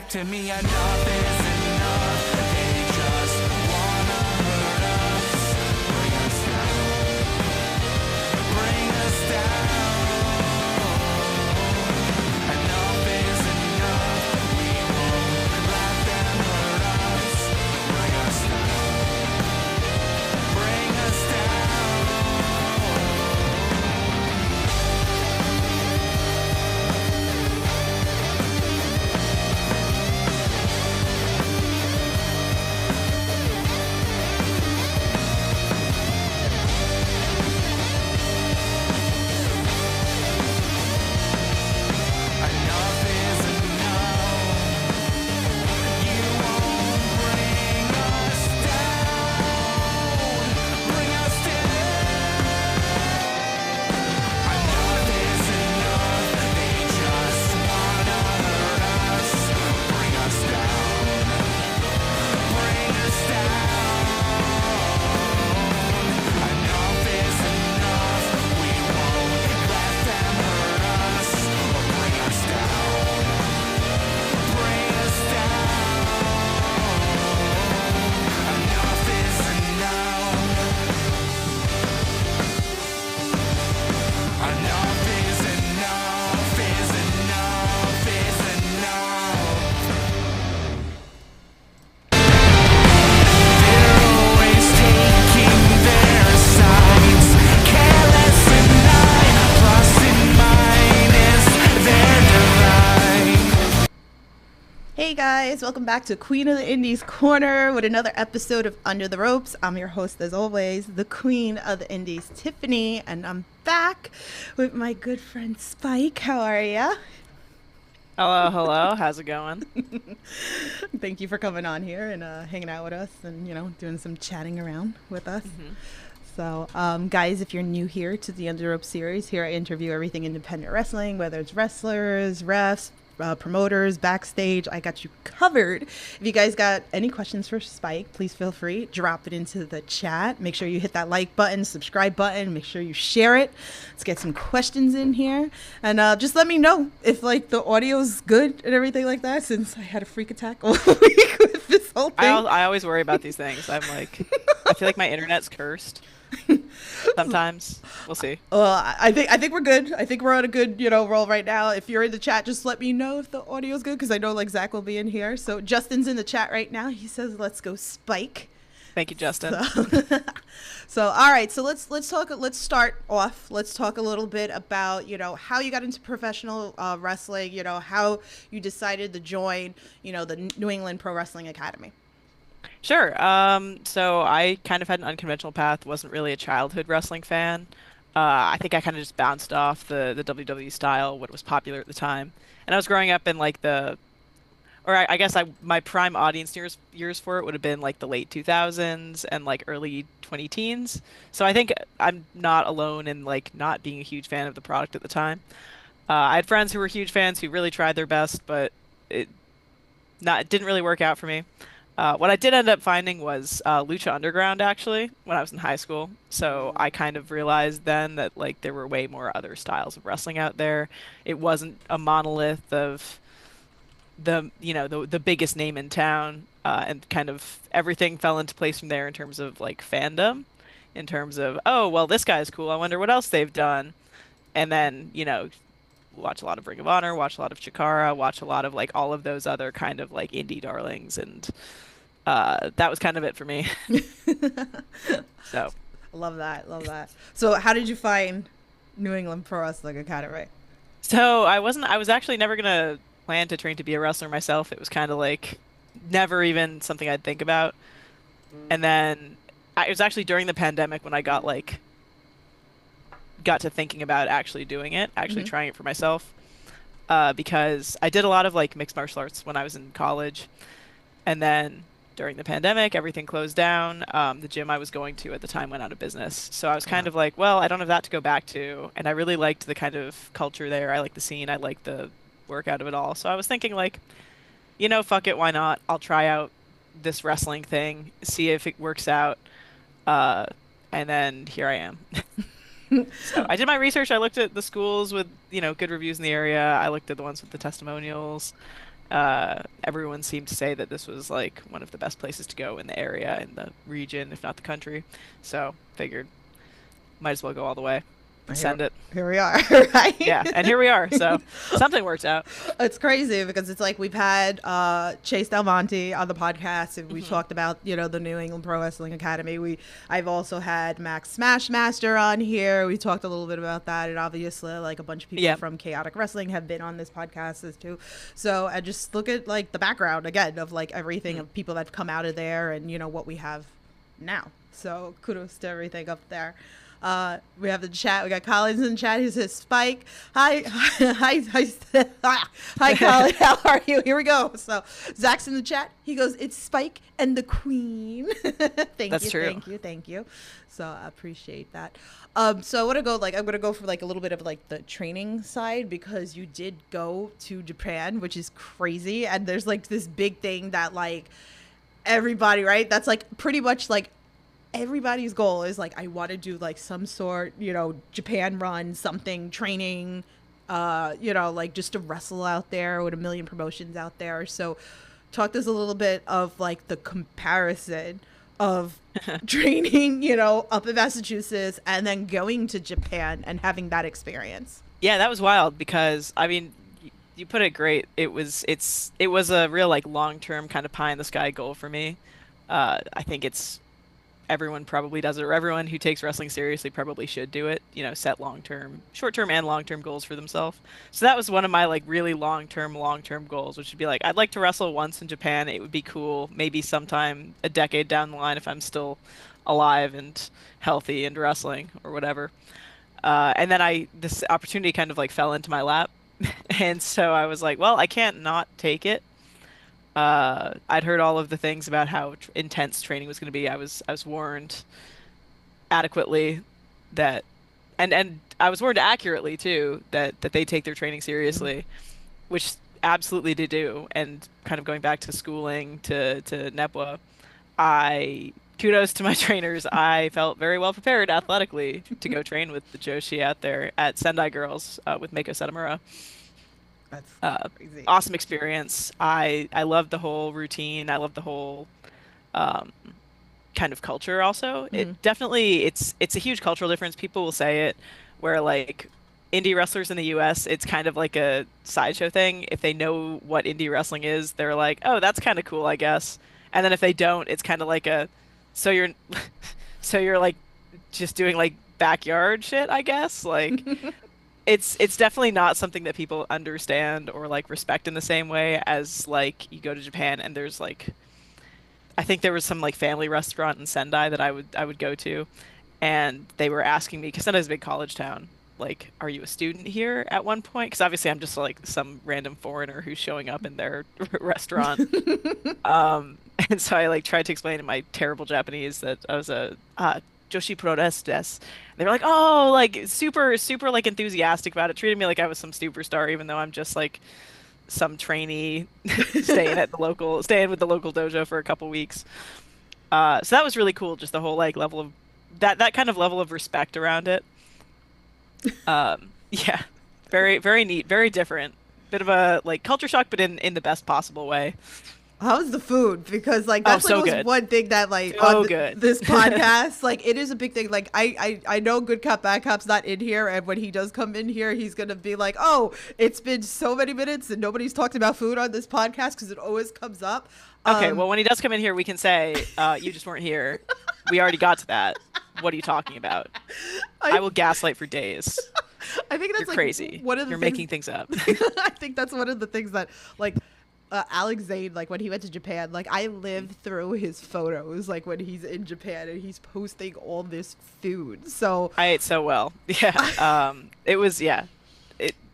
back to me. Enough is enough. They just wanna hurt us. Bring us down. Bring us down. Enough is enough. We won't let them hurt us. Bring us down. Bring us down. Enough is enough. You won't bring us down. Bring us down. Enough is enough. They just wanna hurt us. Bring us down. Bring us down. Enough is enough. We won't let them hurt us. Bring us down. Bring us down. Enough is enough. Enough is enough. Is enough. Is enough. They're always taking their sides, careless and nine, plus and minus their divide. Hey guys, welcome back to Queen of the Indies Corner with another episode of Under the Ropes. I'm your host as always, the Queen of the Indies, Tiffany, and I'm back with my good friend Spike. How are ya? Hello, hello. How's it going? Thank you for coming on here and hanging out with us and, doing some chatting around with us. So, guys, if you're new here to the Under the Ropes series, here I interview everything independent wrestling, whether it's wrestlers, refs, promoters, backstage. I got you covered. If you guys got any questions for Spike, please feel free, drop it into the chat. Make sure you hit that like button, subscribe button, make sure you share it. Let's get some questions in here, and just let me know if the audio's good and everything like that, since I had a freak attack all week with this whole thing. I always worry about these things. I'm like, I feel like my internet's cursed. Sometimes. We'll see. Well, I think we're good. I think we're on a good, roll right now. If you're in the chat, just let me know if the audio's good, because I know Zach will be in here. So Justin's in the chat right now. He says, "Let's go, Spike." Thank you, Justin. So all right. So let's talk. Let's start off. Let's talk a little bit about how you got into professional wrestling. How you decided to join the New England Pro Wrestling Academy. Sure. So I kind of had an unconventional path. Wasn't really a childhood wrestling fan. I think I kind of just bounced off the WWE style, what was popular at the time. And I was growing up in I guess my prime audience years for it would have been like the late 2000s and like early 2010s. So I think I'm not alone in not being a huge fan of the product at the time. I had friends who were huge fans who really tried their best, but it didn't really work out for me. What I did end up finding was Lucha Underground, actually, when I was in high school. So I kind of realized then that there were way more other styles of wrestling out there. It wasn't a monolith of the biggest name in town, and kind of everything fell into place from there in terms of fandom, in terms of, oh well, this guy's cool, I wonder what else they've done. And then watch a lot of Ring of Honor, watch a lot of Chikara, watch a lot of all of those other kind of indie darlings, and that was kind of it for me. So Love that. So how did you find New England Pro Wrestling Academy? So I was actually never gonna plan to train to be a wrestler myself. It was kind of never even something I'd think about. And then it was actually during the pandemic when I got to thinking about actually doing it, actually trying it for myself, because I did a lot of mixed martial arts when I was in college, and then during the pandemic everything closed down. The gym I was going to at the time went out of business, so I was kind of well, I don't have that to go back to, and I really liked the kind of culture there. I liked the scene, I liked the work out of it all, so I was thinking fuck it, why not, I'll try out this wrestling thing, see if it works out, and then here I am. So I did my research. I looked at the schools with, good reviews in the area. I looked at the ones with the testimonials. Everyone seemed to say that this was like one of the best places to go in the area, in the region, if not the country. So figured might as well go all the way and Here, send it. here we are, right? Yeah, and here we are. So something worked out. It's crazy because it's like we've had Chase Del Monte on the podcast, and we talked about the New England Pro Wrestling Academy. I've also had Max Smashmaster on here. We talked a little bit about that, and obviously like a bunch of people Yep. from Chaotic Wrestling have been on this podcast as too. So I just look at like the background again of like everything of people that've come out of there, and what we have now. So kudos to everything up there. We have the chat. We got Collins in the chat. He says, "Spike, hi, hi, Colin. How are you?" Here we go. So Zach's in the chat. He goes, "It's Spike and the Queen." That's true. Thank you. So I appreciate that. So I want to go I'm gonna go for like a little bit of like the training side, because you did go to Japan, which is crazy, and there's like this big thing that like everybody, right? That's like pretty much like everybody's goal is like, I want to do like some sort, Japan run, something, training, like just to wrestle out there with a million promotions out there. So talk to us a little bit of like the comparison of training, up in Massachusetts and then going to Japan and having that experience. Yeah, that was wild because I mean, you put it great. It was a real like long-term kind of pie in the sky goal for me. I think everyone probably does it, or everyone who takes wrestling seriously probably should do it, set short-term and long-term goals for themselves. So that was one of my like really long-term goals, which would be like, I'd like to wrestle once in Japan. It would be cool, maybe sometime a decade down the line if I'm still alive and healthy and wrestling or whatever. And then this opportunity kind of like fell into my lap. And so I was like, well, I can't not take it. I'd heard all of the things about how intense training was going to be. I was warned adequately that, and I was warned accurately too that they take their training seriously, which absolutely they do. And kind of going back to schooling to NEPWA, kudos to my trainers. I felt very well prepared athletically to go train with the Joshi out there at Sendai Girls with Meiko Setamura. That's crazy. Awesome experience. I love the whole routine. I love the whole kind of culture also. It definitely it's a huge cultural difference. People will say it where like indie wrestlers in the US, it's kind of like a sideshow thing. If they know what indie wrestling is, they're like, "Oh, that's kind of cool, I guess." And then if they don't, it's kind of like so you're like just doing like backyard shit, I guess. Like it's definitely not something that people understand or like respect in the same way as like you go to Japan and there's like, I think there was some like family restaurant in Sendai that I would go to, and they were asking me, because Sendai's a big college town, like, are you a student here at one point? Because obviously I'm just like some random foreigner who's showing up in their restaurant. And so I like tried to explain in my terrible Japanese that I was a Joshi Pro Des. They were like, oh, like super, super like enthusiastic about it, treated me like I was some superstar, even though I'm just like some trainee staying with the local dojo for a couple weeks. So that was really cool, just the whole like level of that kind of level of respect around it. Yeah, very, very neat, very different. Bit of a like culture shock, but in the best possible way. How's the food? Because like that's so like good. one thing that like So on good. this podcast, like it is a big thing. Like I know Good Cop Bad Cop's not in here, and when he does come in here, he's gonna be like, "Oh, it's been so many minutes and nobody's talked about food on this podcast," because it always comes up. Okay, well when he does come in here, we can say, "You just weren't here. We already got to that. What are you talking about?" I will gaslight for days. I think that's You're like crazy. one of the You're things, making things up. I think that's one of the things that like Alex Zane, like when he went to Japan, like I lived through his photos, like when he's in Japan and he's posting all this food. So I ate so well. Yeah. It was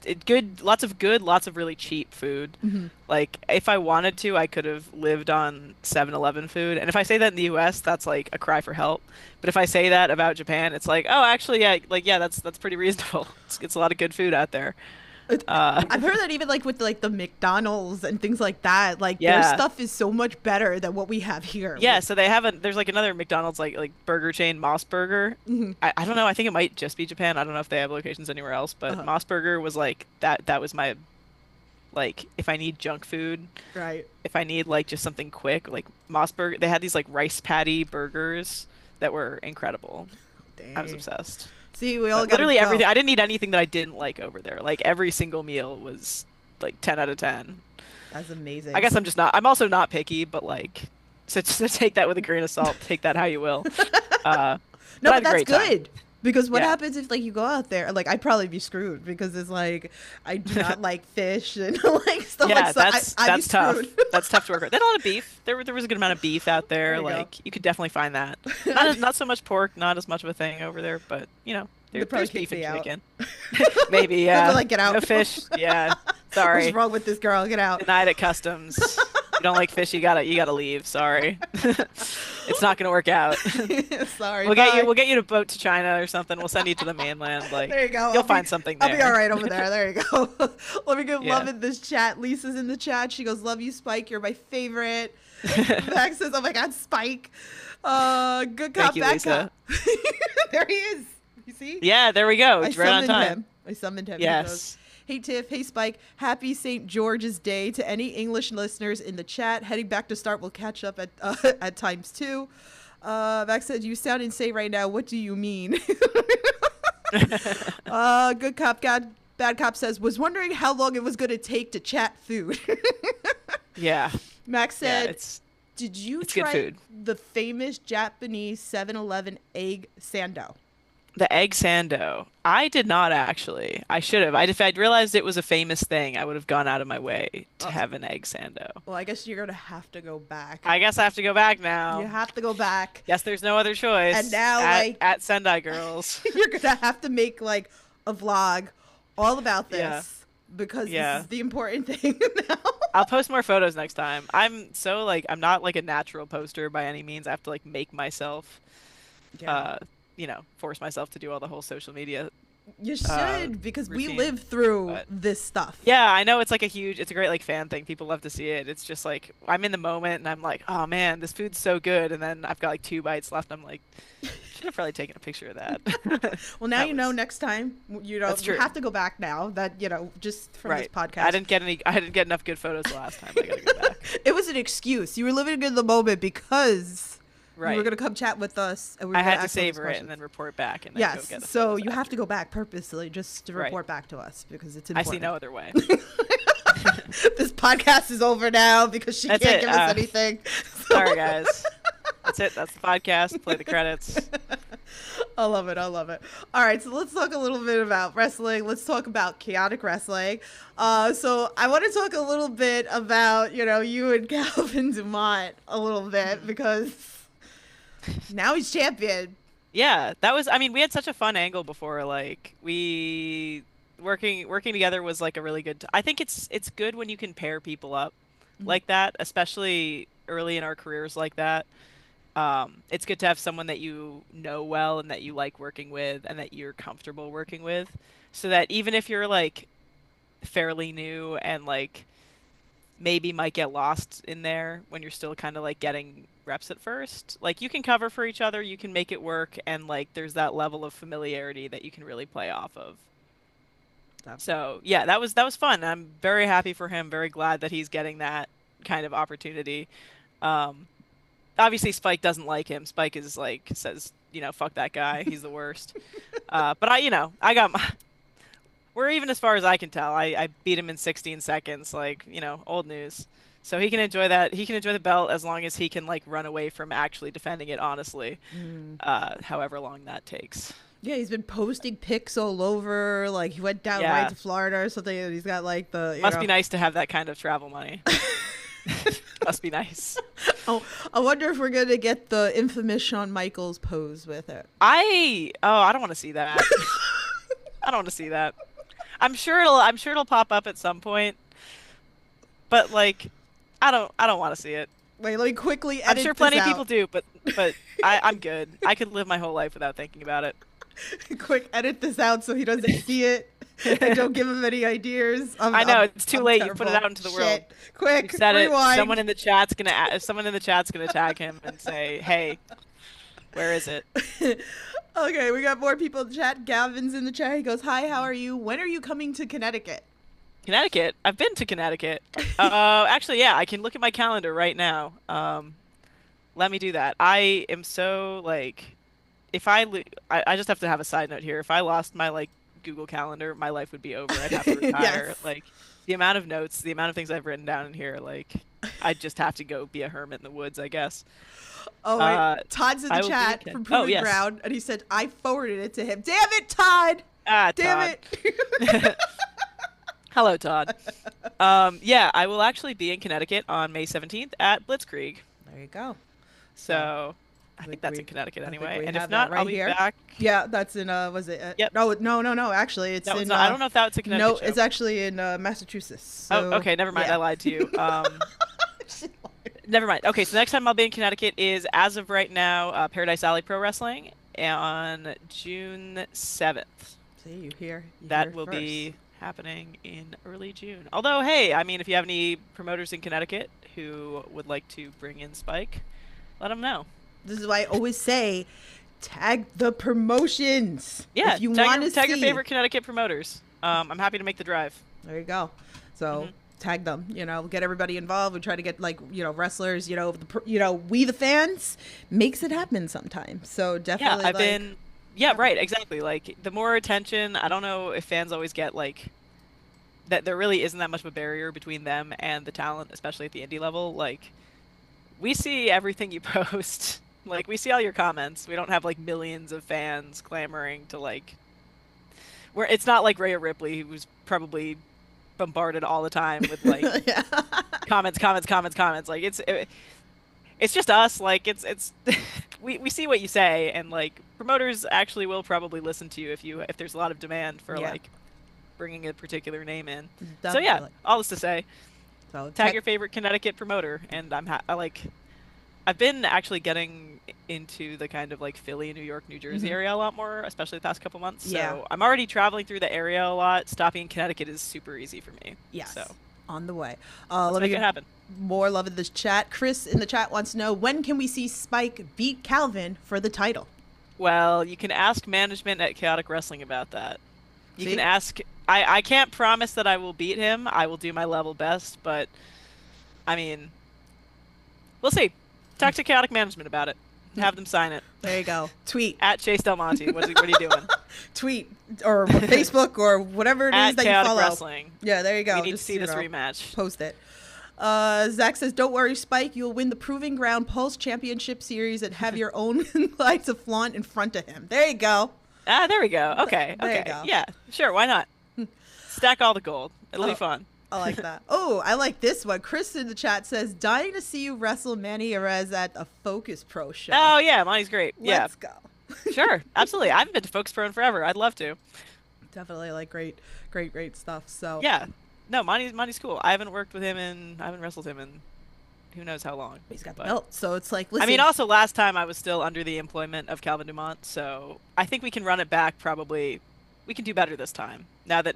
it good, lots of really cheap food. Like if I wanted to, I could have lived on 7-Eleven food. And if I say that in the US, that's like a cry for help. But if I say that about Japan, it's like, oh, actually, yeah, like yeah, that's pretty reasonable. It's a lot of good food out there. I've heard that even like with like the McDonald's and things like that, like their stuff is so much better than what we have here. Yeah, so there's like another McDonald's like burger chain, Moss Burger. I don't know, I think it might just be Japan. I don't know if they have locations anywhere else, but Moss Burger was like that was my like if I need junk food, Right. if I need like just something quick, like Mossberg, they had these like rice patty burgers that were incredible. I was Dang. obsessed. See, we all But gotta literally go. everything. I didn't need anything that I didn't like over there. Like every single meal was like 10 out of 10. That's I amazing. guess I'm just not. I'm also not picky, but like, so take that with a grain of salt. Take that how you will. No, But I but had a that's great time. good. Because what Yeah. happens if like you go out there? Like I'd probably be screwed because it's like I do not like fish and like stuff like Yeah, so. I'd be that's tough. screwed. That's tough to work with. They had a lot of beef. There was a good amount of beef out There there. you go. Like you could definitely find that. I'd- Not so much pork. Not as much of a thing over there. But They'd probably there's kick beef and me out. chicken. Maybe They'd be yeah. like, "Get out." No fish. Yeah. What's Sorry. wrong with this girl? Get out. Denied at customs. You don't like fish. You gotta leave. Sorry. It's not gonna work out. Sorry. We'll bye. get you to boat to China or something. We'll send you to the mainland. Like There you go. you'll find something I'll there. be all right over there. There you go. Let me give Yeah. love in this chat. Lisa's in the chat. She goes, "Love you, Spike. You're my favorite." Max says, "Oh my God, Spike. Good cop, Thank you, bad Lisa. cop." There he is. You see? Yeah, there we go. I It's right on summoned time. him. I summoned him. He goes, Yes. "Hey Tiff, hey Spike, happy St. George's Day to any English listeners in the chat. Heading back to start, we'll catch up at times two." Max said, "You sound insane right now. What do you mean?" Good cop, bad cop says, "Was wondering how long it was going to take to chat food." Yeah. Max Yeah, said, it's "Did you it's good try food. the famous Japanese 7-Eleven egg sando?" the egg sando. I did not actually. I should have. If I'd realized it was a famous thing, I would have gone out of my way to Oh. have an egg sando. Well, I guess you're going to have to go back. I guess I have to go back now. You have to go back. Guess there's no other choice. And now, at, like- at Sendai Girls. You're going to have to make like a vlog all about this Yeah. because Yeah. this is the important thing now. I'll post more photos next time. I'm not like a natural poster by any means. I have to like make myself force myself to do all the whole social media. You should because we routine, live through but- this stuff. Yeah, I know it's like it's a great like fan thing. People love to see it. It's just like I'm in the moment and I'm like, oh man, this food's so good, and then I've got like 2 bites left. I'm like, should have probably taken a picture of that. Well, now That you know was- next time you That's you true. have to go back now that just from this Right. podcast. I didn't get enough good photos the last time. I gotta go back. It was an excuse. You were living in the moment because you were Right. going to come chat with us and we were I gonna had to ask all these savor it and then questions. report back and then go Yes, get the so photos you have after. to go back purposely just to Right. report back to us because it's I important. see no other way. This podcast is over now because she That's can't it. give us anything. Sorry guys. That's it. That's the podcast. Play the credits. I love it. I love it. All right, so let's talk a little bit about wrestling. Let's talk about chaotic wrestling. So I want to talk a little bit about, you and Calvin Dumont a little bit because now he's champion. Yeah, we had such a fun angle before. Like we working together was like a really good. I think it's good when you can pair people up like that, especially early in our careers like that. It's good to have someone that you know well and that you like working with and that you're comfortable working with, so that even if you're like fairly new and like maybe might get lost in there when you're still kind of like getting reps at first, like you can cover for each other, you can make it work, and like there's that level of familiarity that you can really play off of. So yeah, that was fun. I'm very happy for him, very glad that he's getting that kind of opportunity. Obviously Spike doesn't like him. Spike is like says, fuck that guy, he's the worst. But I got we're even as far as I can tell. I beat him in 16 seconds, like, old news. So he can enjoy that. He can enjoy the belt as long as he can like run away from actually defending it honestly. However long that takes. Yeah, he's been posting pics all over. Like he went down Yeah. right to Florida or something, and he's got like the. Must be nice to have that kind of travel money. Must be nice. Oh, I wonder if we're gonna get the infamous Shawn Michaels pose with it. I don't want to see that. I don't want to see that. I'm sure it'll pop up at some point. But like I don't want to see it. Wait, let me quickly I'm edit sure plenty this of people out. do, but I'm good. I could live my whole life without thinking about it. Quick, edit this out so he doesn't see it. And don't give him any ideas. I know, it's too I'm late. You put it terrible. out into the Shit. world. Quick, You said rewind. it. Someone in the chat's gonna tag him and say, "Hey, where is it?" Okay, we got more people in the chat. Gavin's in the chat. He goes, "Hi, how are you? When are you coming to Connecticut?" Connecticut. I've been to Connecticut. Actually, yeah, I can look at my calendar right now. Let me do that. I am so like, if I, lo I just have to have a side note here. If I lost my like Google Calendar, my life would be over. I'd have to retire. Yes. Like the amount of notes, the amount of things I've written down in here, like I'd just have to go be a hermit in the woods, I guess. Oh, wait. Uh, Todd's in the I will be in chat Ken. from Oh, Proving yes. Ground, and he said, I forwarded it to him. Damn it, Todd! Ah, Damn Todd. it! Hello, Todd. Yeah, I will actually be in Connecticut on May 17th at Blitzkrieg. There you go. So, So I I think think that's in we, Connecticut I think anyway. we And have if that not, I'll right be here. back. Yeah, that's in, was it? Yep. No, no, no, no. Actually, it's That was in, not, I don't know if that was a no, Connecticut show. it's actually in Massachusetts. Oh, So, okay, never mind. I yeah. lied to you. Never mind. Okay, so next time I'll be in Connecticut is, as of right now, Paradise Alley Pro Wrestling on June 7th. See, you hear That it will first. be happening in early June. Although, hey, I mean, if you have any promoters in Connecticut who would like to bring in Spike, let them know. This is why I always say, tag the promotions. Yeah, If you tag want your, to tag see. your favorite Connecticut promoters. I'm happy to make the drive. There you go. So tag them. Get everybody involved. We try to get wrestlers. We the fans makes it happen sometimes. So Yeah, definitely. I've been. Yeah, right, exactly. Like the more attention, I don't know if fans always get like that there really isn't that much of a barrier between them and the talent, especially at the indie level. Like we see everything you post. Like we see all your comments. We don't have like millions of fans clamoring to like where it's not like Rhea Ripley who's probably bombarded all the time with like yeah. comments, comments, comments, comments. Like it's just us. Like it's we see what you say, and like promoters actually will probably listen to you if there's a lot of demand for Yeah. like bringing a particular name in. So yeah, Definitely. all this to say, So tag your favorite Connecticut promoter, and I've been actually getting into the kind of like Philly, New York, New Jersey area a lot more, especially the past couple months. Yeah. So I'm already traveling through the area a lot. Stopping in Connecticut is super easy for me. Yes. So On the way. let's Let me make it get happen. more love in this chat. Chris in the chat wants to know, when can we see Spike beat Calvin for the title? Well, you can ask management at Chaotic Wrestling about that. You See? can ask. I can't promise that I will beat him. I will do my level best, but I mean, we'll see. Talk to Chaotic Management about it. Have them sign it. There you go. Tweet. At Chase Del Monte. What are you doing? Tweet. Or Facebook or whatever it is At that you Chaotic follow. Wrestling. Yeah, there you go. We need Just, to see this rematch. Post it. Zach says, don't worry, Spike. You'll win the Proving Ground Pulse Championship Series and have your own light to flaunt in front of him. There you go. Ah, there we go. Okay. There you Okay. go. Yeah. Sure. Why not? Stack all the gold. It'll be Oh. fun. I like that. Oh, I like this one. Chris in the chat says, dying to see you wrestle Manny Erez at a Focus Pro show. Oh yeah, Monty's great. Yeah. Let's go. Sure. Absolutely. I haven't been to Focus Pro in forever. I'd love to. Definitely like great stuff. So Yeah. No, Monty's cool. I haven't worked with him I haven't wrestled him in who knows how long. he's got the but- belt. So it's like, listen. I mean, also last time I was still under the employment of Calvin Dumont, so I think we can run it back. Probably, we can do better this time. Now that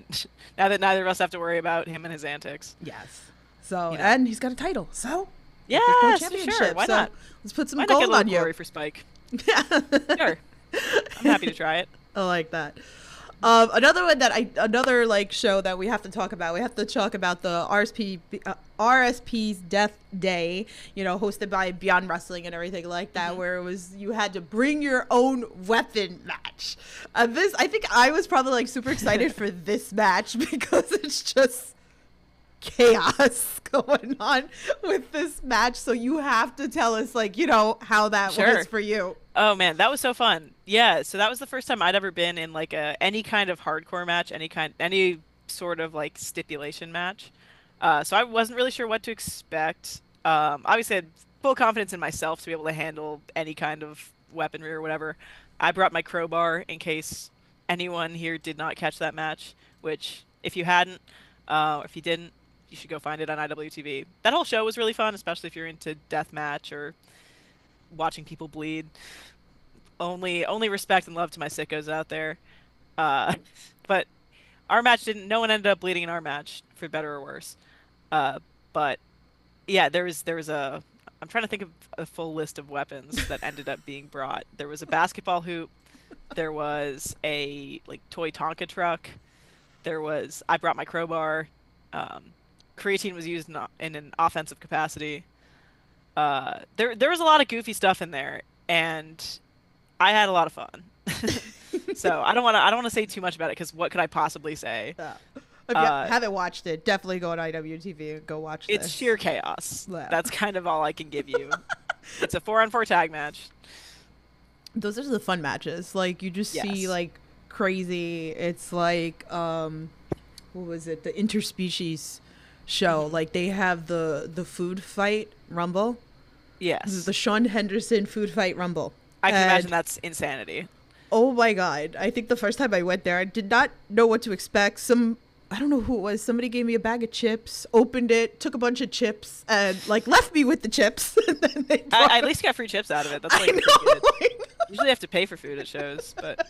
neither of us have to worry about him and his antics. Yes. So, You know. and he's got a title. So, Yeah, Focus Pro sure. Championship. Why So not? let's put some Why not get gold a little on you. glory for Spike? Sure. I'm happy to try it. I like that. Another like show that we have to talk about. We have to talk about the RSP's Death Day. Hosted by Beyond Wrestling and everything like that, where it was you had to bring your own weapon match. I think I was probably like super excited for this match because it's just chaos going on with this match. So you have to tell us how that Sure. was for you. Oh man, that was so fun. Yeah, so that was the first time I'd ever been in like any kind of hardcore match, any sort of like stipulation match. So I wasn't really sure what to expect. Obviously I had full confidence in myself to be able to handle any kind of weaponry or whatever. I brought my crowbar in case anyone here did not catch that match, which if you hadn't, if you didn't, you should go find it on IWTV. That whole show was really fun, especially if you're into deathmatch or watching people bleed. Only respect and love to my sickos out there. But our match didn't. No one ended up bleeding in our match, for better or worse. But yeah, there was a. I'm trying to think of a full list of weapons that ended up being brought. There was a basketball hoop. There was a like toy Tonka truck. I brought my crowbar. Creatine was used in an offensive capacity. There was a lot of goofy stuff in there, and I had a lot of fun. So I don't want to say too much about it because what could I possibly say? If you Uh, haven't watched it, definitely go on IWTV and go watch it's this. sheer chaos. Yeah. That's kind of all I can give you. It's a 4-on-4 tag match. Those are the fun matches. Like you just see Yes. like crazy. It's like what was it? The interspecies show. Like they have the food fight rumble. This is Yes. the Sean Henderson food fight rumble. I can And, imagine that's insanity. oh my god! I think the first time I went there, I did not know what to expect. I don't know who it was. Somebody gave me a bag of chips, opened it, took a bunch of chips, and like left me with the chips. And then they I at least got free chips out of it. That's like I pretty know, good. I know. Usually have to pay for food at shows, but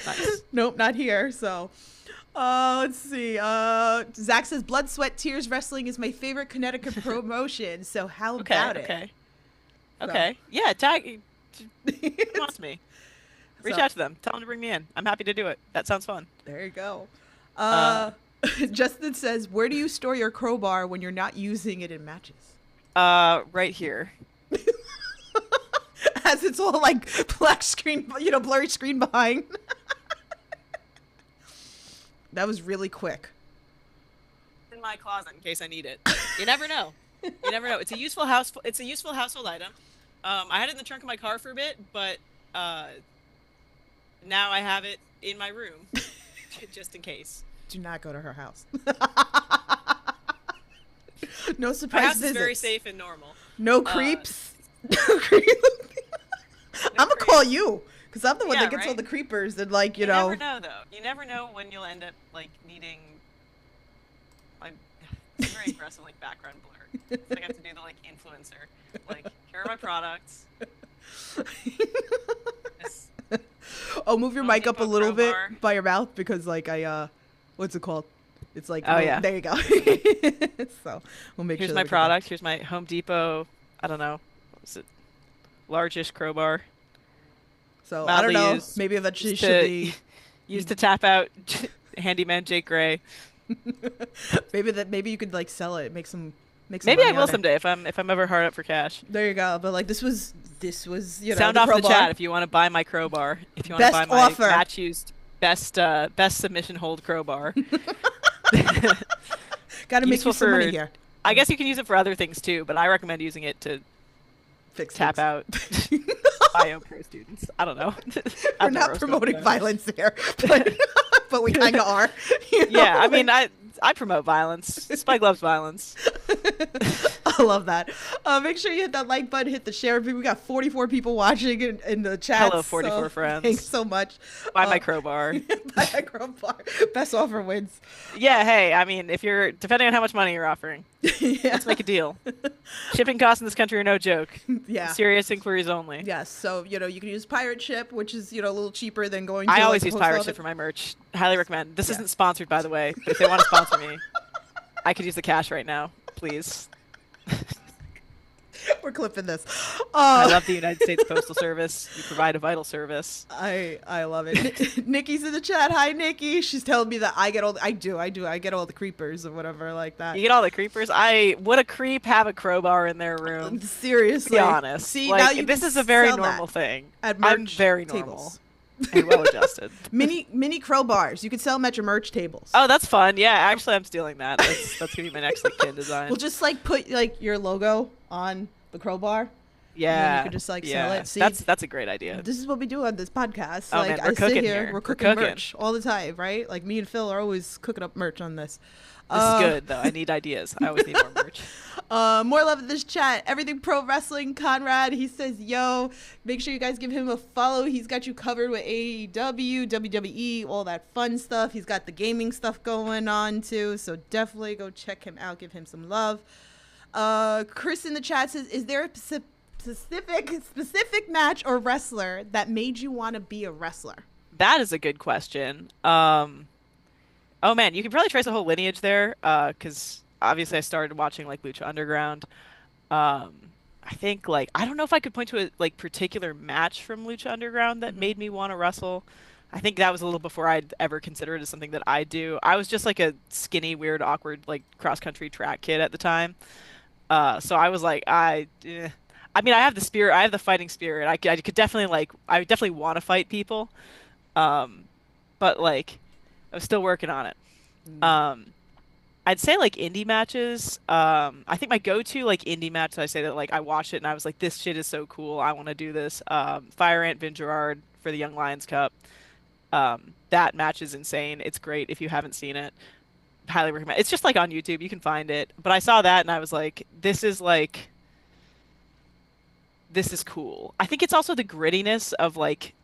nice. Nope, not here. So, let's see. Zach says, "Blood, Sweat, Tears Wrestling is my favorite Connecticut promotion." So how Okay, about it? okay. So- Okay. Yeah, tag wants me. Reach So- out to them. Tell them to bring me in. I'm happy to do it. That sounds fun. There you go. Uh, Justin says, "Where do you store your crowbar when you're not using it in matches?" Right here. As it's all like black screen, blurry screen behind. That was really quick. In my closet in case I need it. You never know. You never know. It's a useful household item. I had it in the trunk of my car for a bit, but now I have it in my room just in case. Do not go to her house. No My surprise house visits. is very safe and normal. No creeps. No creeps. I'm gonna call you because I'm the one Yeah, that gets all right? the creepers and like You never know though. You never know when you'll end up like needing like it's very aggressive like background blur. It's like I have to do the like influencer. Like, here are my products. This Oh, move your Home mic up a Depot little crowbar. bit by your mouth because like what's it called? It's like Oh, yeah. there you go. So we'll make here's sure my that we get that. product. Here's my Home Depot. I don't know. What was it? Largest crowbar. So I don't mildly know. used Maybe eventually used should to- be. Used to tap out handyman Jake Gray. Maybe you could like sell it, make some Maybe I money will on it. someday if I'm ever hard up for cash. There you go. But like this was Sound the off in the crowbar. chat if you want to buy my crowbar. If you want to Best buy my offer. match used best submission hold crowbar. Got to make Useful you some money for- here. I guess you can use it for other things too, but I recommend using it to Fix tap things. out bio pro students. I don't know. We're I've not never promoting spoken about it. violence here, but we kind of are. you know? Yeah, I mean, I promote violence. Spike loves violence. I love that. Make sure you hit that like button, hit the share. We got 44 people watching in the chat. Hello, 44 friends. Thanks so much. Buy my crowbar. Buy my crowbar. Best offer wins. Yeah, hey, I mean, if you're depending on how much money you're offering, Yeah. let's make a deal. Shipping costs in this country are no joke. Yeah. Serious inquiries only. Yes. So you can use pirate ship, which is a little cheaper than going. To I like, always the use post pirate office. ship for my merch. Highly recommend. This Yeah. isn't sponsored, by the way, but if they want to sponsor me, I could use the cash right now, please. We're clipping this. I love the United States Postal Service. You provide a vital service. I love it. Nikki's in the chat. Hi, Nikki. She's telling me that I get all. I get all the creepers or whatever like that. You get all the creepers. Would a creep have a crowbar in their room? Seriously. Be honest. See, like, now you this can is a very sell that normal thing. at I'm merch very normal tables. and well adjusted. Mini crowbars. You could sell them at your merch tables. Oh, that's fun. Yeah, actually, I'm stealing that. That's gonna be my next like kid design. We'll just like put like your logo on the crowbar. yeah, you could just, like, sell yeah. it. See? That's a great idea. This is what we do on this podcast. Oh, like man, we're I sit cooking here, here. we're We're cooking cooking. merch all the time, right? Like me and Phil are always cooking up merch on this. This is good though. I need ideas. I always need more merch. More love in this chat. Everything Pro Wrestling, Conrad. He says, yo, make sure you guys give him a follow. He's got you covered with AEW, WWE, all that fun stuff. He's got the gaming stuff going on too. So definitely go check him out. Give him some love. Chris in the chat says, is there a specific match or wrestler that made you want to be a wrestler? That is a good question. Oh man, you can probably trace a whole lineage there. Because obviously I started watching like Lucha Underground. I think like I don't know if I could point to a like particular match from Lucha Underground that made me want to wrestle. I think that was a little before I'd ever consider it as something that I do. I was just like a skinny, weird, awkward, like cross country track kid at the time. So I was like, I mean, I have the spirit, I have the fighting spirit. I could definitely like, I would definitely want to fight people. Um, but like, I was still working on it. Mm. Um, I'd say like indie matches. I think my go-to like indie match, I say that like I watched it and I was like, this shit is so cool. I want to do this. Fire Ant Vin Gerard for the Young Lions Cup. That match is insane. It's great if you haven't seen it. Highly recommend. It's just like on YouTube, you can find it. But I saw that and I was like, this is cool. I think it's also the grittiness of like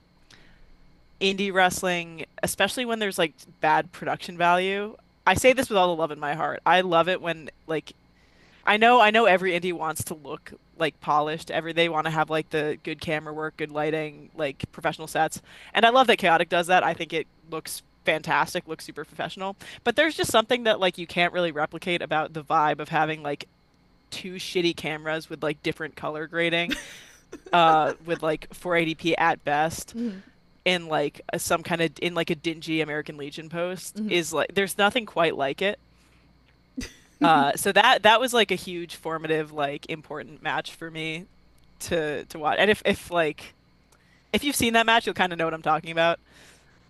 indie wrestling, especially when there's like bad production value. I say this with all the love in my heart. I love it when like I know every indie wants to look like polished. They want to have like the good camera work, good lighting, like professional sets. And I love that Chaotic does that. I think it looks fantastic, looks super professional. But there's just something that like you can't really replicate about the vibe of having like two shitty cameras with like different color grading, with like 480p at best Mhm. in like some kind of in like a dingy American Legion post Mhm. is like there's nothing quite like it. So that was like a huge formative, like important match for me to watch. And if like if you've seen that match, you'll kind of know what I'm talking about.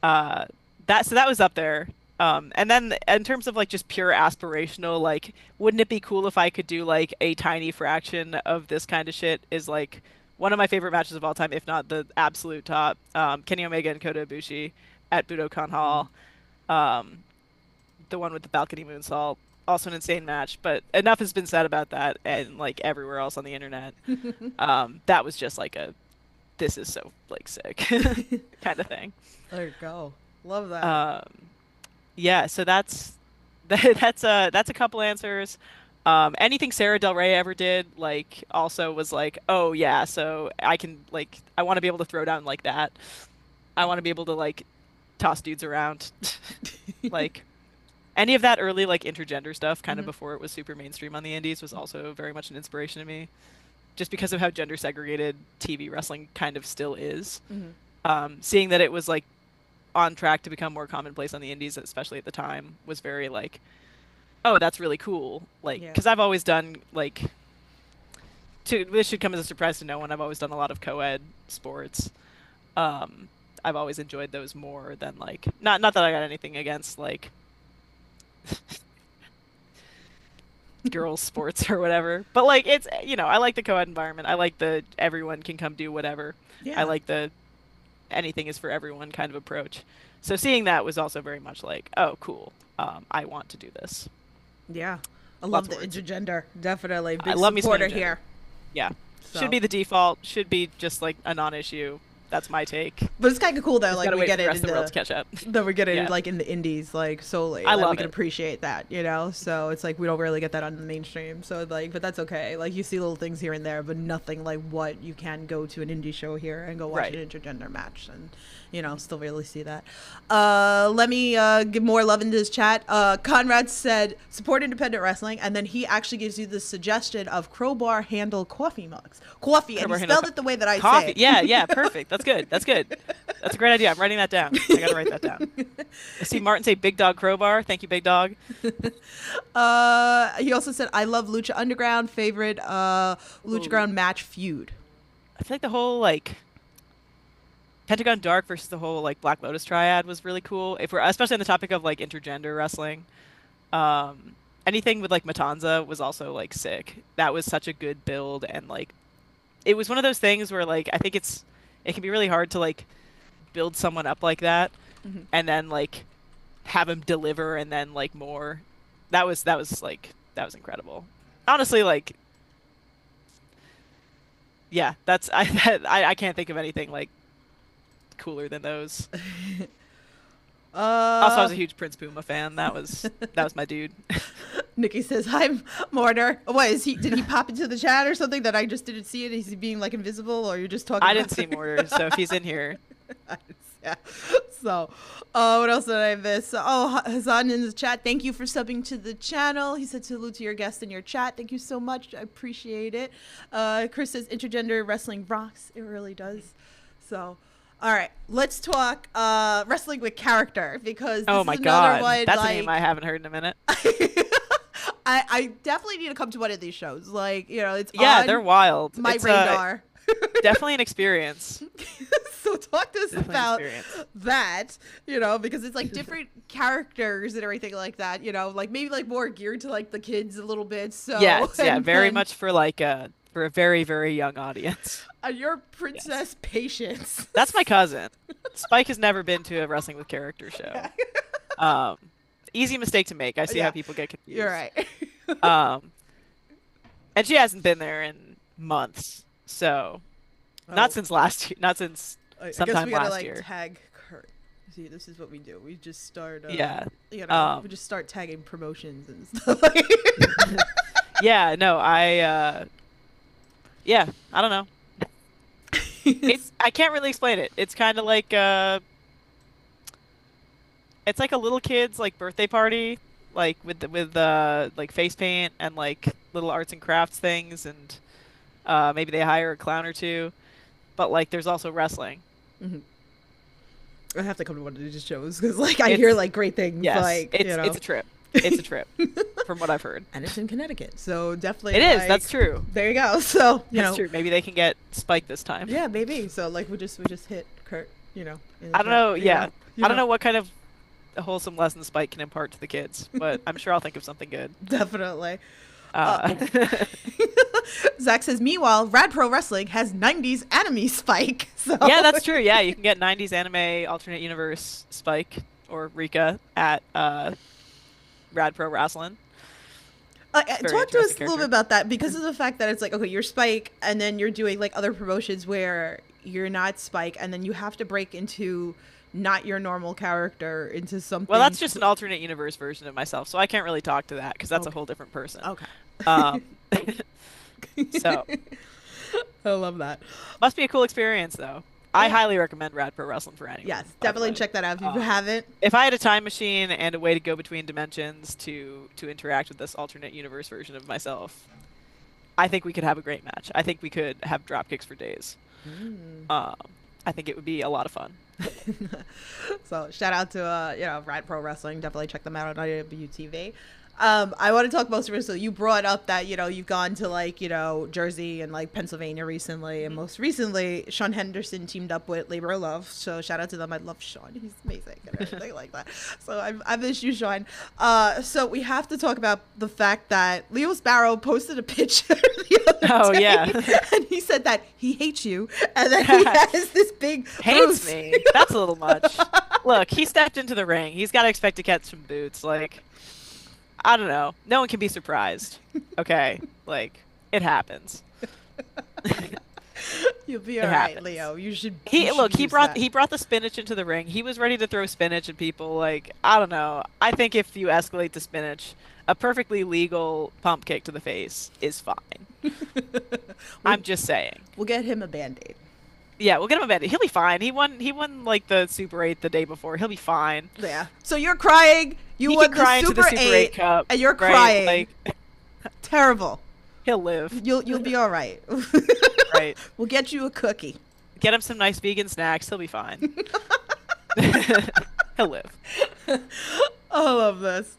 Uh, that was up there. And then in terms of like just pure aspirational, like wouldn't it be cool if I could do like a tiny fraction of this kind of shit is like one of my favorite matches of all time, if not the absolute top. Kenny Omega and Kota Ibushi at Budokan Mm. Hall. Um, the one with the balcony moonsault. Also an insane match, but enough has been said about that and like everywhere else on the internet. That was just like a this is so like sick kind of thing. There you go. Love that. Um, yeah, so that's that's a couple answers. Anything Sarah Del Rey ever did, like also was like, oh yeah, so I can like I want to be able to throw down like that. I want to be able to like toss dudes around. Like any of that early like intergender stuff, kind of Mhm. before it was super mainstream on the indies, was also very much an inspiration to me, just because of how gender segregated TV wrestling kind of still is. Mhm. Seeing that it was like on track to become more commonplace on the indies, especially at the time, was very like, oh, that's really cool. Like, Yeah. because I've always done like, this should come as a surprise to no one. I've always done a lot of co-ed sports. Um, I've always enjoyed those more than like, not that I got anything against like girls sports or whatever, but like it's I like the co-ed environment. I like the everyone can come do whatever. I Yeah. like the anything is for everyone kind of approach. So seeing that was also very much like, oh, cool. I want to do this. Yeah. I Lots love of the words. intergender. Definitely. I Big love me some supporter intergender. here. Yeah. Should So, be the default. Should be just like a non-issue. That's my take. but it's kind of cool that Just like gotta we wait for get the it rest in of the world the to catch up. that we get it Yeah. like in the indies like solely. I Like we love can it. appreciate that, So it's like we don't really get that on the mainstream. So like, but that's okay. Like you see little things here and there, but nothing like what you can go to an indie show here and go watch Right. an intergender match and still really see that. Let me give more love into this chat. Conrad said support independent wrestling, and then he actually gives you the suggestion of crowbar handle coffee mugs. Coffee, and Crowbar he handle spelled it the way that I say Coffee. it. Yeah, yeah, perfect. That's good. That's good. That's a great idea. I'm writing that down. I gotta write that down. I see Martin say Big Dog Crowbar. Thank you, Big Dog. He also said, I love Lucha Underground, favorite Lucha Ooh. Underground match feud. I feel like the whole like Pentagon Dark versus the whole like Black Lotus triad was really cool. If we're especially on the topic of like intergender wrestling, anything with like Matanza was also like sick. That was such a good build and like it was one of those things where like I think it can be really hard to like build someone up like that Mhm. and then like have him deliver and then like more. That was incredible. Honestly, like yeah, that's I can't think of anything like cooler than those. Also, I was a huge Prince Puma fan. That was my dude. Nikki says, hi, Mortar. What, did he pop into the chat or something that I just didn't see it? Is he being like invisible or you're just talking I about didn't see Mortar, so if he's in here, Yeah. So, what else did I miss? Oh, Hassan in the chat. Thank you for subbing to the channel. He said salute to your guest in your chat. Thank you so much. I appreciate it. Chris says intergender wrestling rocks. It really does. So, All right, let's talk wrestling with character, because this Oh is my another God, one, that's a like, name I haven't heard in a minute. I definitely need to come to one of these shows. Like, it's Yeah, on they're wild. my It's radar. definitely an experience. So talk to us Definitely an about experience. that, because it's like different characters and everything like that, like maybe like more geared to like the kids a little bit. So, Yes, yeah, and very then much for like for a very, very young audience. your Yes. Princess Patience. That's my cousin. Spike has never been to a wrestling with character show. Um, easy mistake to make. I see how Yeah, people get you're confused. right. Um, and she hasn't been there in months. So, not Oh, since last year, not since I guess sometime we gotta last like year. tag Kurt. See, this is what we do. We just start, Yeah. we Um, just start tagging promotions and stuff. yeah, no, yeah, I don't know. I can't really explain it. It's kind of like it's like a little kid's like birthday party, like with like face paint and like little arts and crafts things, and maybe they hire a clown or two, but like there's also wrestling. Mhm. I have to come to one of these shows because, like, I hear It's like great things. yes, Like, it's a trip. It's a trip, from what I've heard. and it's in Connecticut, so definitely. It is. Like, That's true. there you go. So That's true. Maybe they can get Spike this time. yeah, maybe. So like we just hit Kurt. In the I don't chat, know. Yeah, you I don't know what kind of wholesome lesson Spike can impart to the kids, but I'm sure I'll think of something good. Definitely. Uh, Zach says, meanwhile, Rad Pro Wrestling has 90s anime Spike. So yeah, that's true. Yeah, you can get 90s anime alternate universe Spike or Rika at Rad Pro Wrestling. Talk to us interesting a little character. bit about that, because of the fact that it's like, okay, you're Spike, and then you're doing like other promotions where you're not Spike, and then you have to break into not your normal character into something. Well, that's just an alternate universe version of myself, so I can't really talk to that because that's a whole different person. Okay. Um, so I love that. must be a cool experience though. I highly recommend Rad Pro Wrestling for anyone. Yes, by the definitely way. check that out if you haven't. If I had a time machine and a way to go between dimensions to interact with this alternate universe version of myself, I think we could have a great match. I think we could have drop kicks for days. I think it would be a lot of fun. So shout out to Rad Pro Wrestling. Definitely check them out on IWTV. I want to talk most of it. So you brought up that you've gone to like Jersey and like Pennsylvania recently, and most recently Sean Henderson teamed up with Labor of Love. So shout out to them. I love Sean. He's amazing and everything like that. So I miss you, Sean. So we have to talk about the fact that Leo Sparrow posted a picture the other Oh, day, yeah. and he said that he hates you, and that he has this big Hates bruise. me. That's a little much. Look, he stepped into the ring. He's got to expect to catch some boots. Like, I don't know. No one can be surprised. Okay? Like, it happens. You'll be It all right, happens. Leo. You should. He use brought that. he brought the spinach into the ring. He was ready to throw spinach at people. Like, I don't know. I think if you escalate the spinach, a perfectly legal pump kick to the face is fine. I'm just saying. We'll get him a Band-Aid. Yeah, we'll get him a bandit. He'll be fine. He won like the Super 8 the day before. He'll be fine. Yeah. So you're crying. You He won can cry the into Super, the Super 8 cup. and you're right? crying. Like, Terrible. he'll live. You'll be all right. Right. We'll get you a cookie. Get him some nice vegan snacks. He'll be fine. He'll live. I love this.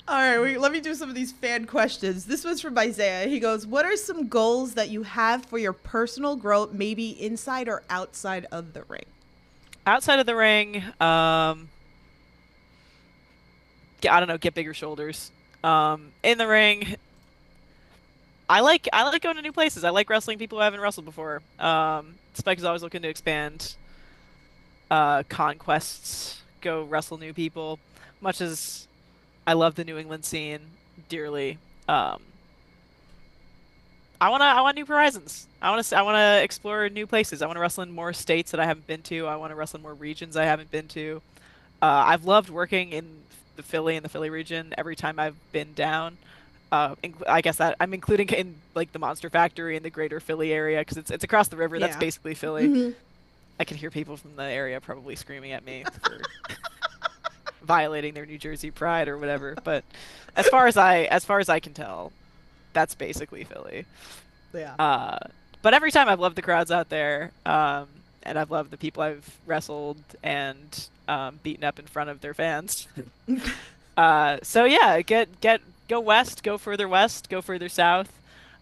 All right, let me do some of these fan questions. This one's from Isaiah. He goes, what are some goals that you have for your personal growth, maybe inside or outside of the ring? Outside of the ring, I don't know, get bigger shoulders. In the ring, I like going to new places. I like wrestling people who haven't wrestled before. Spike is always looking to expand conquests, go wrestle new people. Much as I love the New England scene dearly, I want new horizons. I want to explore new places. I want to wrestle in more states that I haven't been to. I want to wrestle in more regions I haven't been to. I've loved working in the Philly region every time I've been down. I guess that I'm including in like the Monster Factory in the greater Philly area because it's across the river. That's Yeah. basically Philly. Mhm. I can hear people from the area probably screaming at me for violating their New Jersey pride or whatever. But as far as I can tell, that's basically Philly. Yeah. But every time I've loved the crowds out there. and I've loved the people I've wrestled and beaten up in front of their fans. So yeah, go west, go further west, go further south.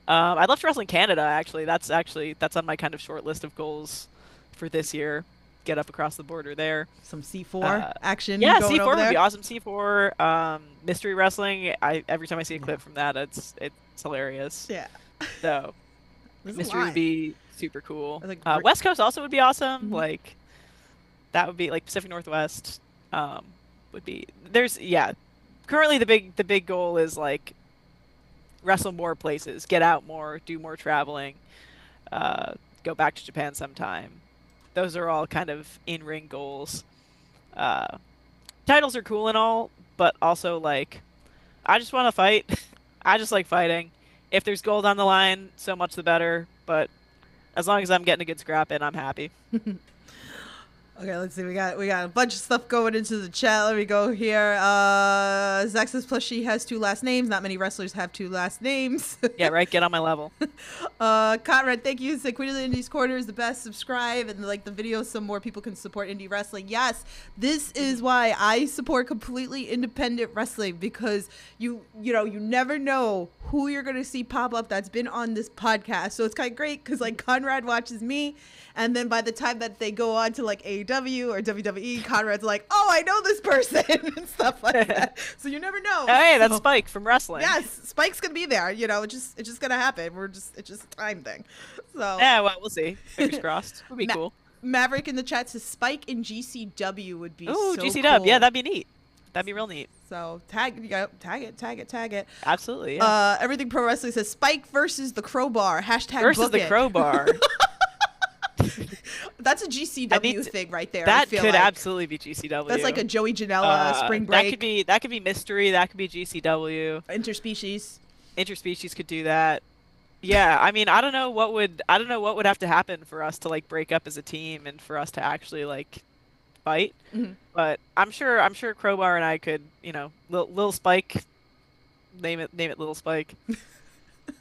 I'd love to wrestle in Canada, actually. That's on my kind of short list of goals for this year. Get up across the border there. Some C4 Uh, action yeah, going over C4 would be there. awesome. C4, mystery wrestling. Every time I see a clip from that, it's hilarious. Yeah. So There's a mystery would lot. be super cool. I think great- West Coast also would be awesome. Mhm. Like that would be like Pacific Northwest. Would be there's yeah. Currently, the big goal is like wrestle more places, get out more, do more traveling, go back to Japan sometime. Those are all kind of in-ring goals. Uh, Titles are cool and all, but also like I just want to fight. I just like fighting. If there's gold on the line, so much the better. But as long as I'm getting a good scrap in, I'm happy. Okay, let's see. We got a bunch of stuff going into the chat. Let me go here. Zach says, plus she has 2 last names. Not many wrestlers have 2 last names. Yeah, right. Get on my level. Conrad, thank you. Say Queen of the Indies Corner is the best. Subscribe and like the video so more people can support indie wrestling. Yes, this is why I support completely independent wrestling, because you never know who you're gonna see pop up that's been on this podcast. So it's kind of great because like Conrad watches me, and then by the time that they go on to like AEW or WWE, Conrad's like, oh, I know this person and stuff like that. So you never know. Oh, hey, that's So- Spike from wrestling. Yes, Spike's gonna be there. It's just gonna happen. It's just a time thing. So Yeah, well, we'll see. Fingers crossed. Would be Ma- cool. Maverick in the chat says Spike in GCW would be Ooh, so GC Dub. cool. Yeah, that'd be neat. That'd be real neat. So tag it. Absolutely. Yeah. Everything Pro Wrestling says Spike versus the Crowbar. Hashtag Versus book the it. Crowbar. That's a GCW thing right there. I That feel could like. absolutely be GCW. That's like a Joey Janela spring break. That could be mystery. That could be GCW. Interspecies. Interspecies could do that. Yeah, I mean, I don't know what would have to happen for us to like break up as a team and for us to actually like fight. Mhm. But I'm sure Crowbar and I could, Lil Spike, name it Little Spike.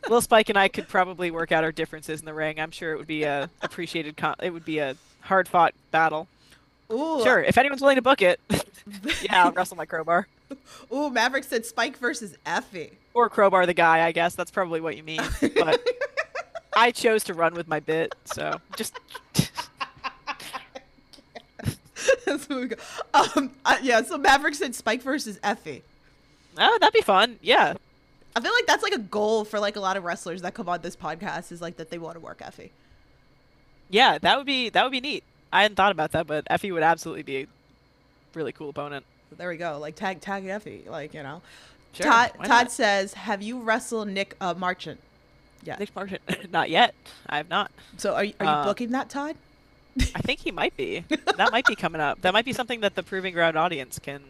Lil Spike and I could probably work out our differences in the ring. I'm sure it would be a it would be a hard fought battle. Ooh. Sure, if anyone's willing to book it, yeah, I'll wrestle my Crowbar. Ooh, Maverick said Spike versus Effie. Or Crowbar the guy, I guess. That's probably what you mean. But I chose to run with my bit, so just That's what we go. Yeah, so Maverick said Spike versus Effie. oh, that'd be fun. Yeah. I feel like that's like a goal for like a lot of wrestlers that come on this podcast, is like that they want to work Effie. Yeah, that would be neat. I hadn't thought about that, but Effie would absolutely be a really cool opponent. So there we go. Like tag Effie. Like, you know. Sure, Todd why not? says, have you wrestled Nick Marchant? Yeah. Nick Martin. Not yet. I have not. So are you booking that, Todd? I think he might be. That might be coming up. That might be something that the Proving Ground audience can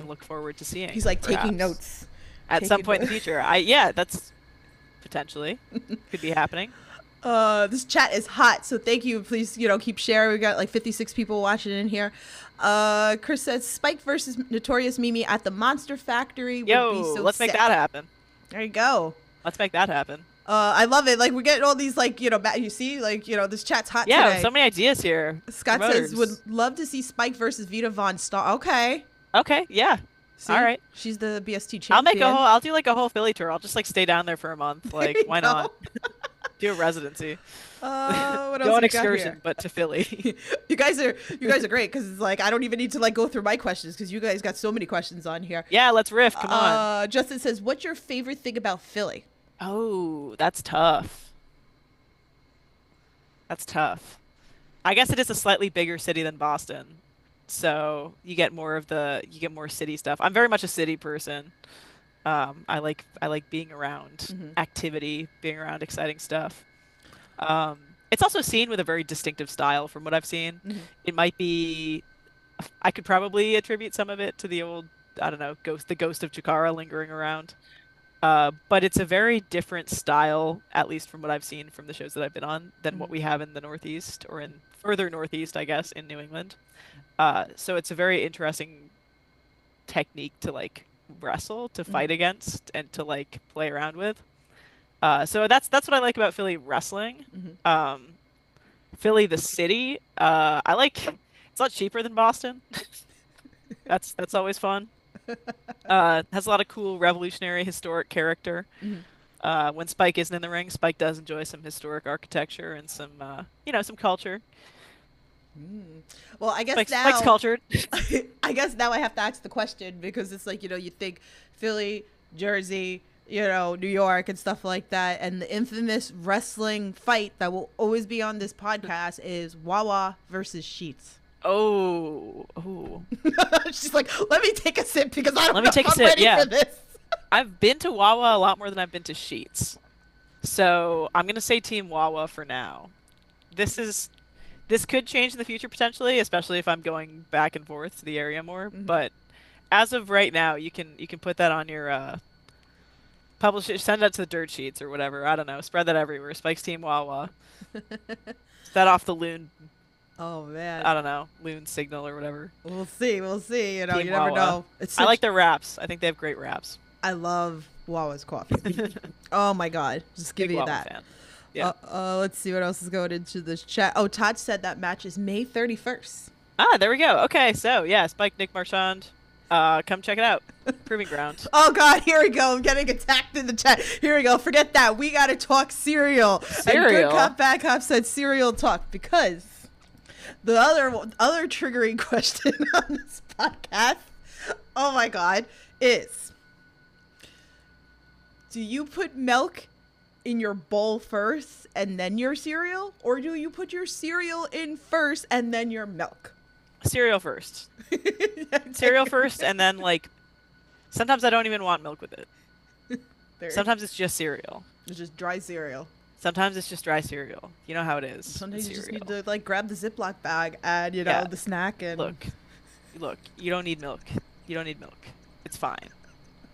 look forward to seeing. He's like taking perhaps, notes. at some taking point in the notes. future. That's potentially could be happening. This chat is hot, so thank you. Please, keep sharing. We got like 56 people watching in here. Chris says Spike versus Notorious Mimi at the Monster Factory would be Yo, so let's make sick. that happen. There you go. Let's make that happen. I love it. Like we're getting all these you see, like, this chat's hot Yeah, today. so many ideas here. Scott says Promoters. would love to see Spike versus Vita Von Star. Okay. Okay, yeah. See? All right. She's the BST champion. I'll do like a whole Philly tour. I'll just like stay down there for a month. Like, you why go. not? Do a residency. What else Go on we got excursion, here? but to Philly. You guys are great, because it's like I don't even need to like go through my questions, because you guys got so many questions on here. Yeah, let's riff. Come on. Justin says, what's your favorite thing about Philly? Oh, that's tough. That's tough. I guess it is a slightly bigger city than Boston. So you get more city stuff. I'm very much a city person. I like being around activity, being around exciting stuff. It's also seen with a very distinctive style from what I've seen. It might be, I could probably attribute some of it to the old, I don't know, the ghost of Chikara lingering around. But it's a very different style, at least from what I've seen from the shows that I've been on, than what we have in the Northeast, or in further Northeast, I guess, in New England. So it's a very interesting technique to like wrestle, to fight against, and to like play around with. So that's what I like about Philly wrestling. Philly, the city. I like. It's a lot cheaper than Boston. That's always fun. Has a lot of cool revolutionary historic character. Mhm. When Spike isn't in the ring, Spike does enjoy some historic architecture and some, some culture. Well, I guess Spike's now, cultured. I guess now I have to ask the question because it's like, you think Philly, Jersey, New York and stuff like that. And the infamous wrestling fight that will always be on this podcast is Wawa versus Sheets. Oh. She's like, let me take a sip because I don't Let know me take if a I'm sip. ready Yeah. for this. I've been to Wawa a lot more than I've been to Sheets. So I'm gonna say Team Wawa for now. This could change in the future potentially, especially if I'm going back and forth to the area more. Mhm. But as of right now, you can put that on your publish it, send that to the dirt sheets or whatever. I don't know. Spread that everywhere. Spike's Team Wawa. Set off the loon. Oh man, I don't know, loon signal or whatever. we'll see. We'll see. Team You never Wawa. know. It's I such, like their wraps. I think they have great wraps. I love Wawa's coffee. Oh my god, just give Big me Wawa that. fan. Yeah. Let's see what else is going into this chat. Oh, Todd said that match is May 31st. There we go. Okay, so yeah, Spike, Nick Marchand, come check it out. Proving Ground. Oh God, here we go. I'm getting attacked in the chat. Here we go. Forget that. We gotta talk cereal. And Cereal? Good Cop, Bad Cop said cereal talk because the other triggering question on this podcast, oh my God, is: do you put milk in your bowl first and then your cereal, or do you put your cereal in first and then your milk? Cereal first. Cereal first, and then sometimes I don't even want milk with it. Sometimes it's just cereal. It's just dry cereal. Sometimes it's just dry cereal. You know how it is. Sometimes you just cereal. need to grab the Ziploc bag, add Yeah. the snack, and Look, you don't need milk. You don't need milk. It's fine.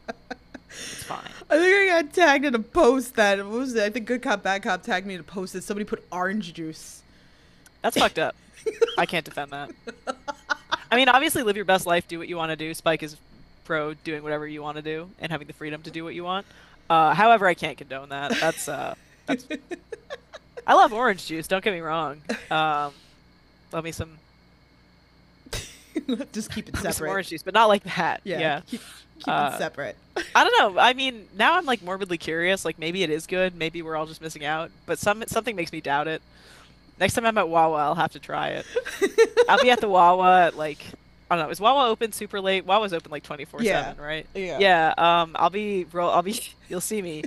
It's fine. I think I got tagged in a post that what was it? I think Good Cop Bad Cop tagged me in a post that somebody put orange juice. That's fucked up. I can't defend that. I mean, obviously, live your best life. Do what you want to do. Spike is pro doing whatever you want to do and having the freedom to do what you want. However, I can't condone that. That's. I love orange juice. Don't get me wrong. Love me some. Just keep it Love me some separate. orange juice, but not like that. Yeah, Yeah. keep it separate. I don't know. I mean, now I'm morbidly curious. Maybe it is good. Maybe we're all just missing out. But something makes me doubt it. Next time I'm at Wawa, I'll have to try it. I'll be at the Wawa at I don't know. Is Wawa open super late? Wawa's open 24/7, right? Yeah. Yeah. I'll be. You'll see me.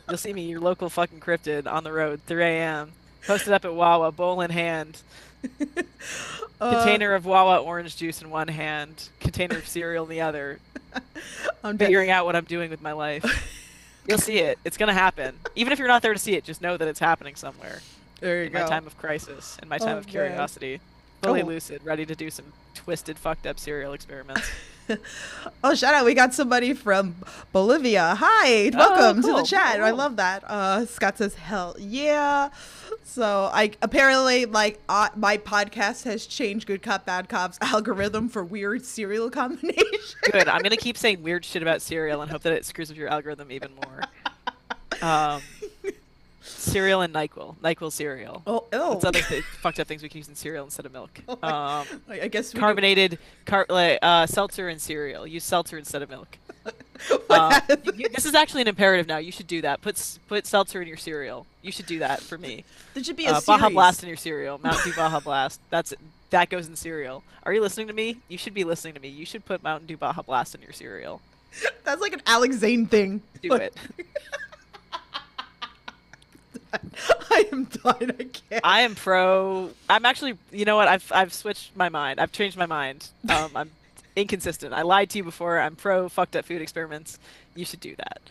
You'll see me. Your local fucking cryptid on the road, 3 a.m. Posted up at Wawa, bowl in hand. Container of Wawa orange juice in one hand, container of cereal in the other. I'm Figuring out what I'm doing with my life. You'll see it. It's gonna happen. Even if you're not there to see it, just know that it's happening somewhere. There you In go. my time of crisis, in my time Oh, of man. curiosity, fully Oh. lucid, ready to do some twisted, fucked up cereal experiments. Oh, shout out. We got somebody from Bolivia. Hi. Welcome to the cool, chat. I cool. love that. Scott says, hell yeah. So I apparently my podcast has changed Good Cop Bad Cop's algorithm for weird cereal combinations. Good. I'm gonna keep saying weird shit about cereal and hope that it screws with your algorithm even more. Cereal and NyQuil. NyQuil cereal. Oh, That's other fucked up things we can use in cereal instead of milk. I guess we Carbonated seltzer and cereal. Use seltzer instead of milk. This is actually an imperative now. You should do that. Put seltzer in your cereal. You should do that for me. There should be a Baja series. Blast in your cereal. Mountain Dew Baja Blast. That goes in cereal. Are you listening to me? You should be listening to me. You should put Mountain Dew Baja Blast in your cereal. That's like an Alex Zane thing. Do it. I am done. I can't. I am pro. I'm actually. You know what? I've switched my mind. I've changed my mind. I'm inconsistent. I lied to you before. I'm pro fucked up food experiments. You should do that.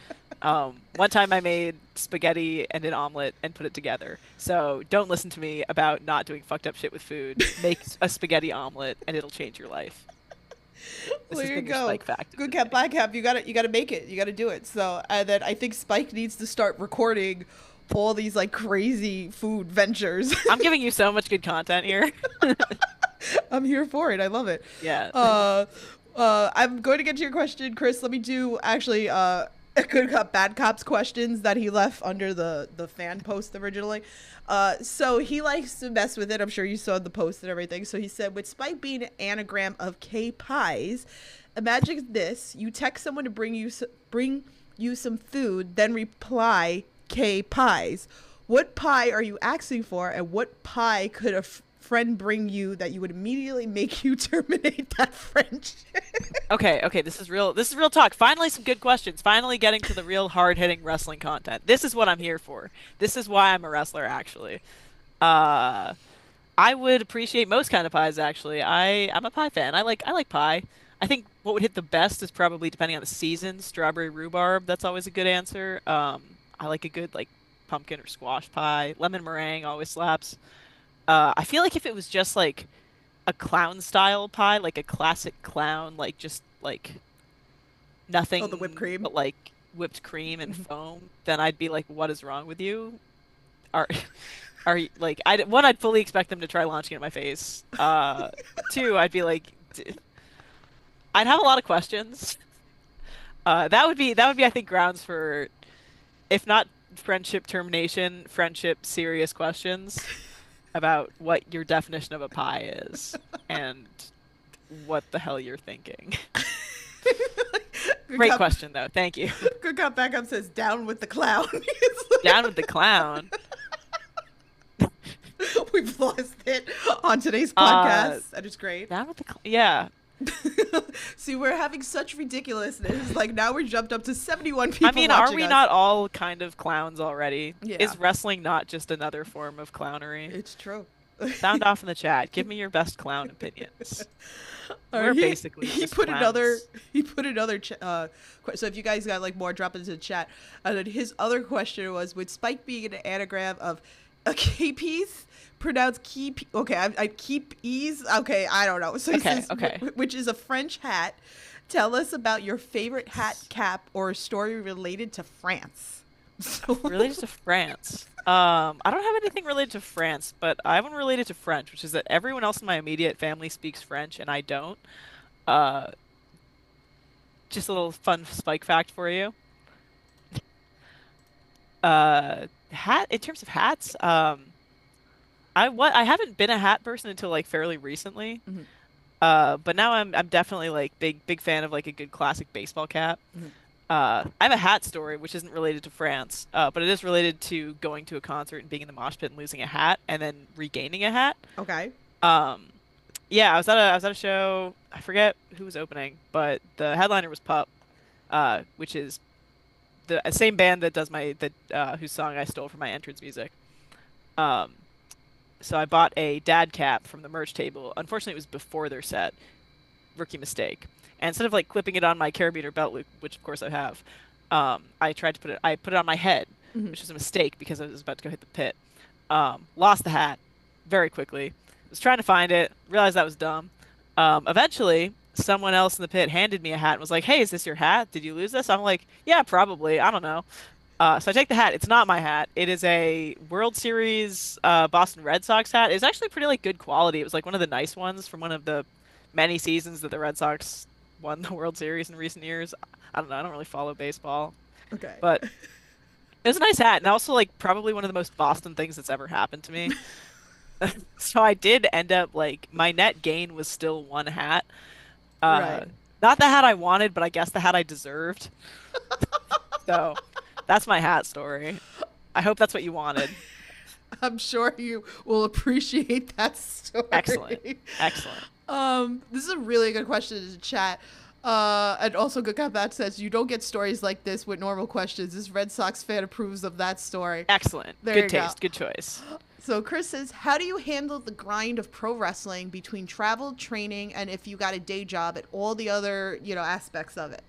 One time I made spaghetti and an omelet and put it together. So don't listen to me about not doing fucked up shit with food. Make a spaghetti omelet and it'll change your life. This There has you been your go. Spike fact of Good the Cat, day. Bad Cat. You gotta make it. You gotta do it. So and then I think Spike needs to start recording all these like crazy food ventures. I'm giving you so much good content here. I'm here for it. I love it. Yeah. I'm going to get to your question, Chris. Let me do actually good cop, bad cops questions that he left under the fan post originally. So he likes to mess with it. I'm sure you saw the post and everything. So he said, with Spike being an anagram of K pies, imagine this: you text someone to bring you some food, then reply K pies. What pie are you asking for, and what pie could a friend bring you that you would immediately make you terminate that friendship? Okay, this is real. This is real talk. Finally, some good questions. Finally, getting to the real hard-hitting wrestling content. This is what I'm here for. This is why I'm a wrestler, actually. Uh, I would appreciate most kind of pies, actually. I'm a pie fan. I like pie. I think what would hit the best is probably depending on the season. Strawberry rhubarb. That's always a good answer. I like a good like pumpkin or squash pie. Lemon meringue always slaps. I feel like if it was just like a clown style pie, like a classic clown, like just like Oh, the whipped nothing cream. but like whipped cream and foam, then I'd be like, what is wrong with you? Are are you like one, I'd fully expect them to try launching it in my face. Two, I'd be like, I'd have a lot of questions. That would be I think grounds for, if not friendship termination, friendship serious questions about what your definition of a pie is and what the hell you're thinking. Good Great cop, question though. Thank you. good cop backup says down with the clown. Down with the clown. We've lost it on today's Uh, podcast. That is great. Down with the yeah. See, we're having such ridiculousness. Like now we're jumped up to 71 I people mean, are watching we us. not all kind of clowns already? Yeah. Is wrestling not just another form of clownery? It's true. Sound off in the chat. Give me your best clown opinions. Or We're basically he just put another clowns. he put another so if you guys got like more, drop it into the chat. And then his other question was, would Spike being an anagram of a KP's pronounced keep? Okay, I keep ease. Okay, I don't know. So he Okay, says, okay. which is a French hat. Tell us about your favorite hat, cap, or a story related to France. So Related to France. I don't have anything related to France, but I have one related to French, which is that everyone else in my immediate family speaks French and I don't. Uh, just a little fun Spike fact for you. Hat in terms of hats, I haven't been a hat person until like fairly recently. Mhm, But now I'm definitely like big fan of like a good classic baseball cap. mhm. I have a hat story which isn't related to France, but it is related to going to a concert and being in the mosh pit and losing a hat and then regaining a hat. Okay. Um, yeah, I was at a show. I forget who was opening, but the headliner was Pup, which is the same band that does my that whose song I stole from my entrance music. Um, so I bought a dad cap from the merch table. Unfortunately, it was before their set. Rookie mistake. And instead of like clipping it on my carabiner belt loop, which of course I have, I put it on my head, Mhm. which was a mistake because I was about to go hit the pit. Lost the hat very quickly. Was trying to find it, realized that was dumb. Eventually, someone else in the pit handed me a hat and was like, "Hey, is this your hat? Did you lose this?" I'm like, "Yeah, probably. I don't know." So I take the hat. It's not my hat. It is a World Series Boston Red Sox hat. It's actually pretty like good quality. It was like one of the nice ones from one of the many seasons that the Red Sox won the World Series in recent years. I don't know. I don't really follow baseball, Okay. but it was a nice hat, and also like probably one of the most Boston things that's ever happened to me. So I did end up like my net gain was still one hat. Uh, Right. Not the hat I wanted, but I guess the hat I deserved. So that's my hat story. I hope that's what you wanted. I'm sure you will appreciate that story. Excellent. Excellent. This is a really good question in the chat. And also Good Combat says you don't get stories like this with normal questions. This Red Sox fan approves of that story. Excellent. There you Good go. taste. Good choice. So Chris says, how do you handle the grind of pro wrestling between travel, training, and if you got a day job at all the other, aspects of it?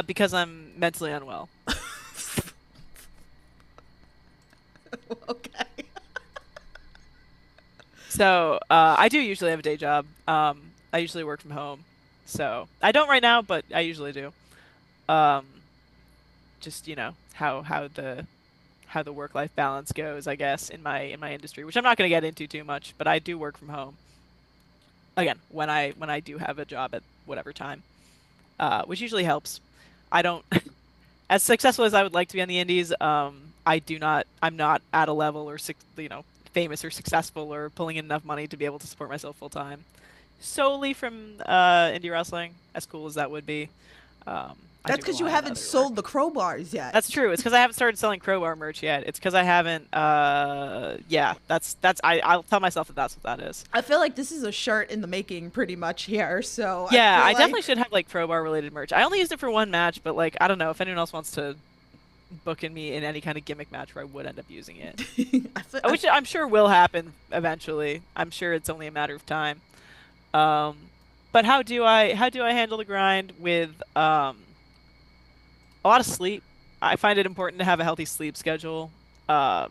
Because I'm mentally unwell. Okay. So I do usually have a day job. I usually work from home. So I don't right now, but I usually do. Um, just how the work-life balance goes, I guess, in my industry, which I'm not going to get into too much, but I do work from home. Again, when I do have a job at whatever time, which usually helps. I don't as successful as I would like to be on the indies, I'm not at a level or famous or successful or pulling in enough money to be able to support myself full time solely from indie wrestling. As cool as that would be, I That's do because you rely on haven't other work. sold the crowbars yet. That's true. It's because I haven't started selling crowbar merch yet. It's because I haven't. Yeah. I'll tell myself that that's what that is. I feel like this is a shirt in the making pretty much here. So I Yeah, feel I like definitely should have like crowbar related merch. I only used it for one match, but like I don't know if anyone else wants to book in me in any kind of gimmick match where I would end up using it, I feel, which I'm sure will happen eventually. I'm sure it's only a matter of time. Um, but how do I handle the grind with a lot of sleep? I find it important to have a healthy sleep schedule. Uh,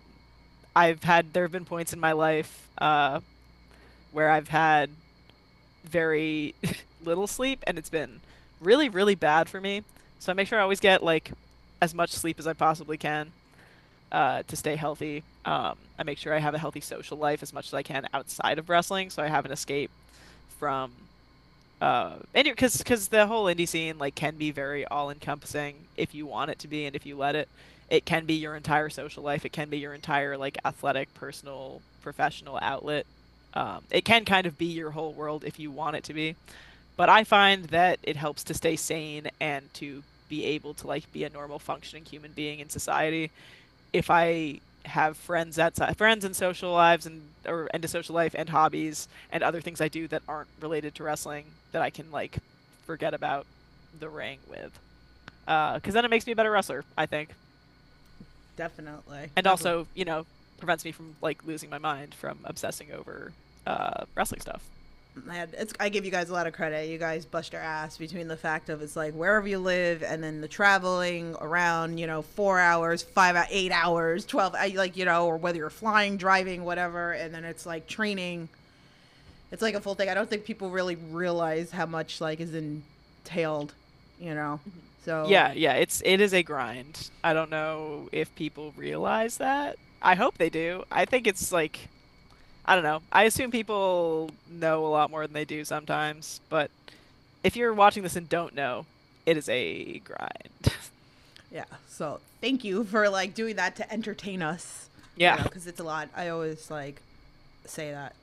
there have been points in my life where I've had very little sleep, and it's been really, really bad for me. So I make sure I always get like as much sleep as I possibly can to stay healthy. I make sure I have a healthy social life as much as I can outside of wrestling, so I have an escape from and because the whole indie scene like can be very all-encompassing if you want it to be and if you let it. It can be your entire social life. It can be your entire like athletic, personal, professional outlet. It can kind of be your whole world if you want it to be. But I find that it helps to stay sane and to be able to like be a normal functioning human being in society if I have friends and social lives and a social life and hobbies and other things I do that aren't related to wrestling that I can like forget about the ring with. Because then it makes me a better wrestler, I think, definitely. and also prevents me from like losing my mind from obsessing over wrestling stuff. Man, I give you guys a lot of credit. You guys bust your ass between the fact of it's like wherever you live and then the traveling around, 4 hours, 8 hours, 12, like, or whether you're flying, driving, whatever. And then it's like training. It's like a full thing. I don't think people really realize how much like is entailed. So Yeah, it is a grind. I don't know if people realize that. I hope they do. I think it's like I don't know. I assume people know a lot more than they do sometimes, but if you're watching this and don't know, it is a grind. yeah. So thank you for like doing that to entertain us. Yeah. Because it's a lot. I always like say that.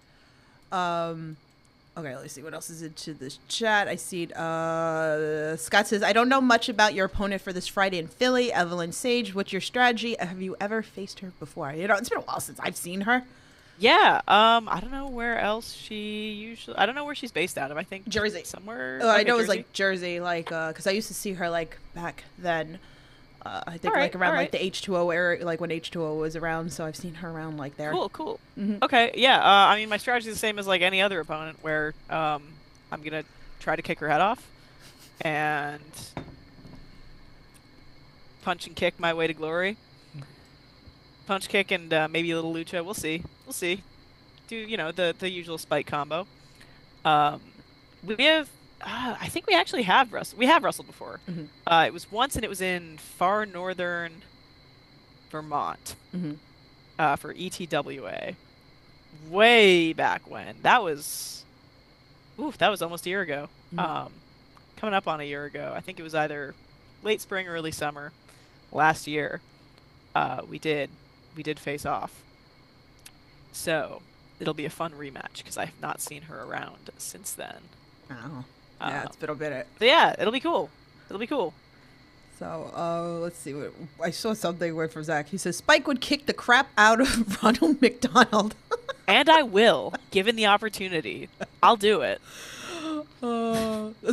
Okay, let's see what else is into this chat. I see Scott says, I don't know much about your opponent for this Friday in Philly. Evelyn Sage, what's your strategy? Have you ever faced her before? It's been a while since I've seen her. Yeah, I don't know where else I don't know where she's based out of. I think Jersey. somewhere. Oh, I Okay, know it was Jersey. like Jersey, like, because I used to see her like back then. I think All like right, around all like right. the H2O era, like when H2O was around. So I've seen her around like there. Cool. Hmm. Okay, yeah. I mean, my strategy is the same as like any other opponent, where I'm gonna try to kick her head off and punch and kick my way to glory. Punch kick and maybe a little lucha. We'll see. We'll see. Do the usual Spike combo. Um, we have. I think we actually have wrestled. We have wrestled before. Hmm. It was once, and it was in far northern Vermont Hmm. for ETWA. Way back when. That was almost a year ago. Mhm. Coming up on a year ago. I think it was either late spring or early summer last year. We did face off. So it'll be a fun rematch because I have not seen her around since then. Oh, yeah, Um, it's been a minute. So yeah, it'll be cool. It'll be cool. So, let's see. I saw something weird from Zach. He says Spike would kick the crap out of Ronald McDonald. And I will, given the opportunity. I'll do it.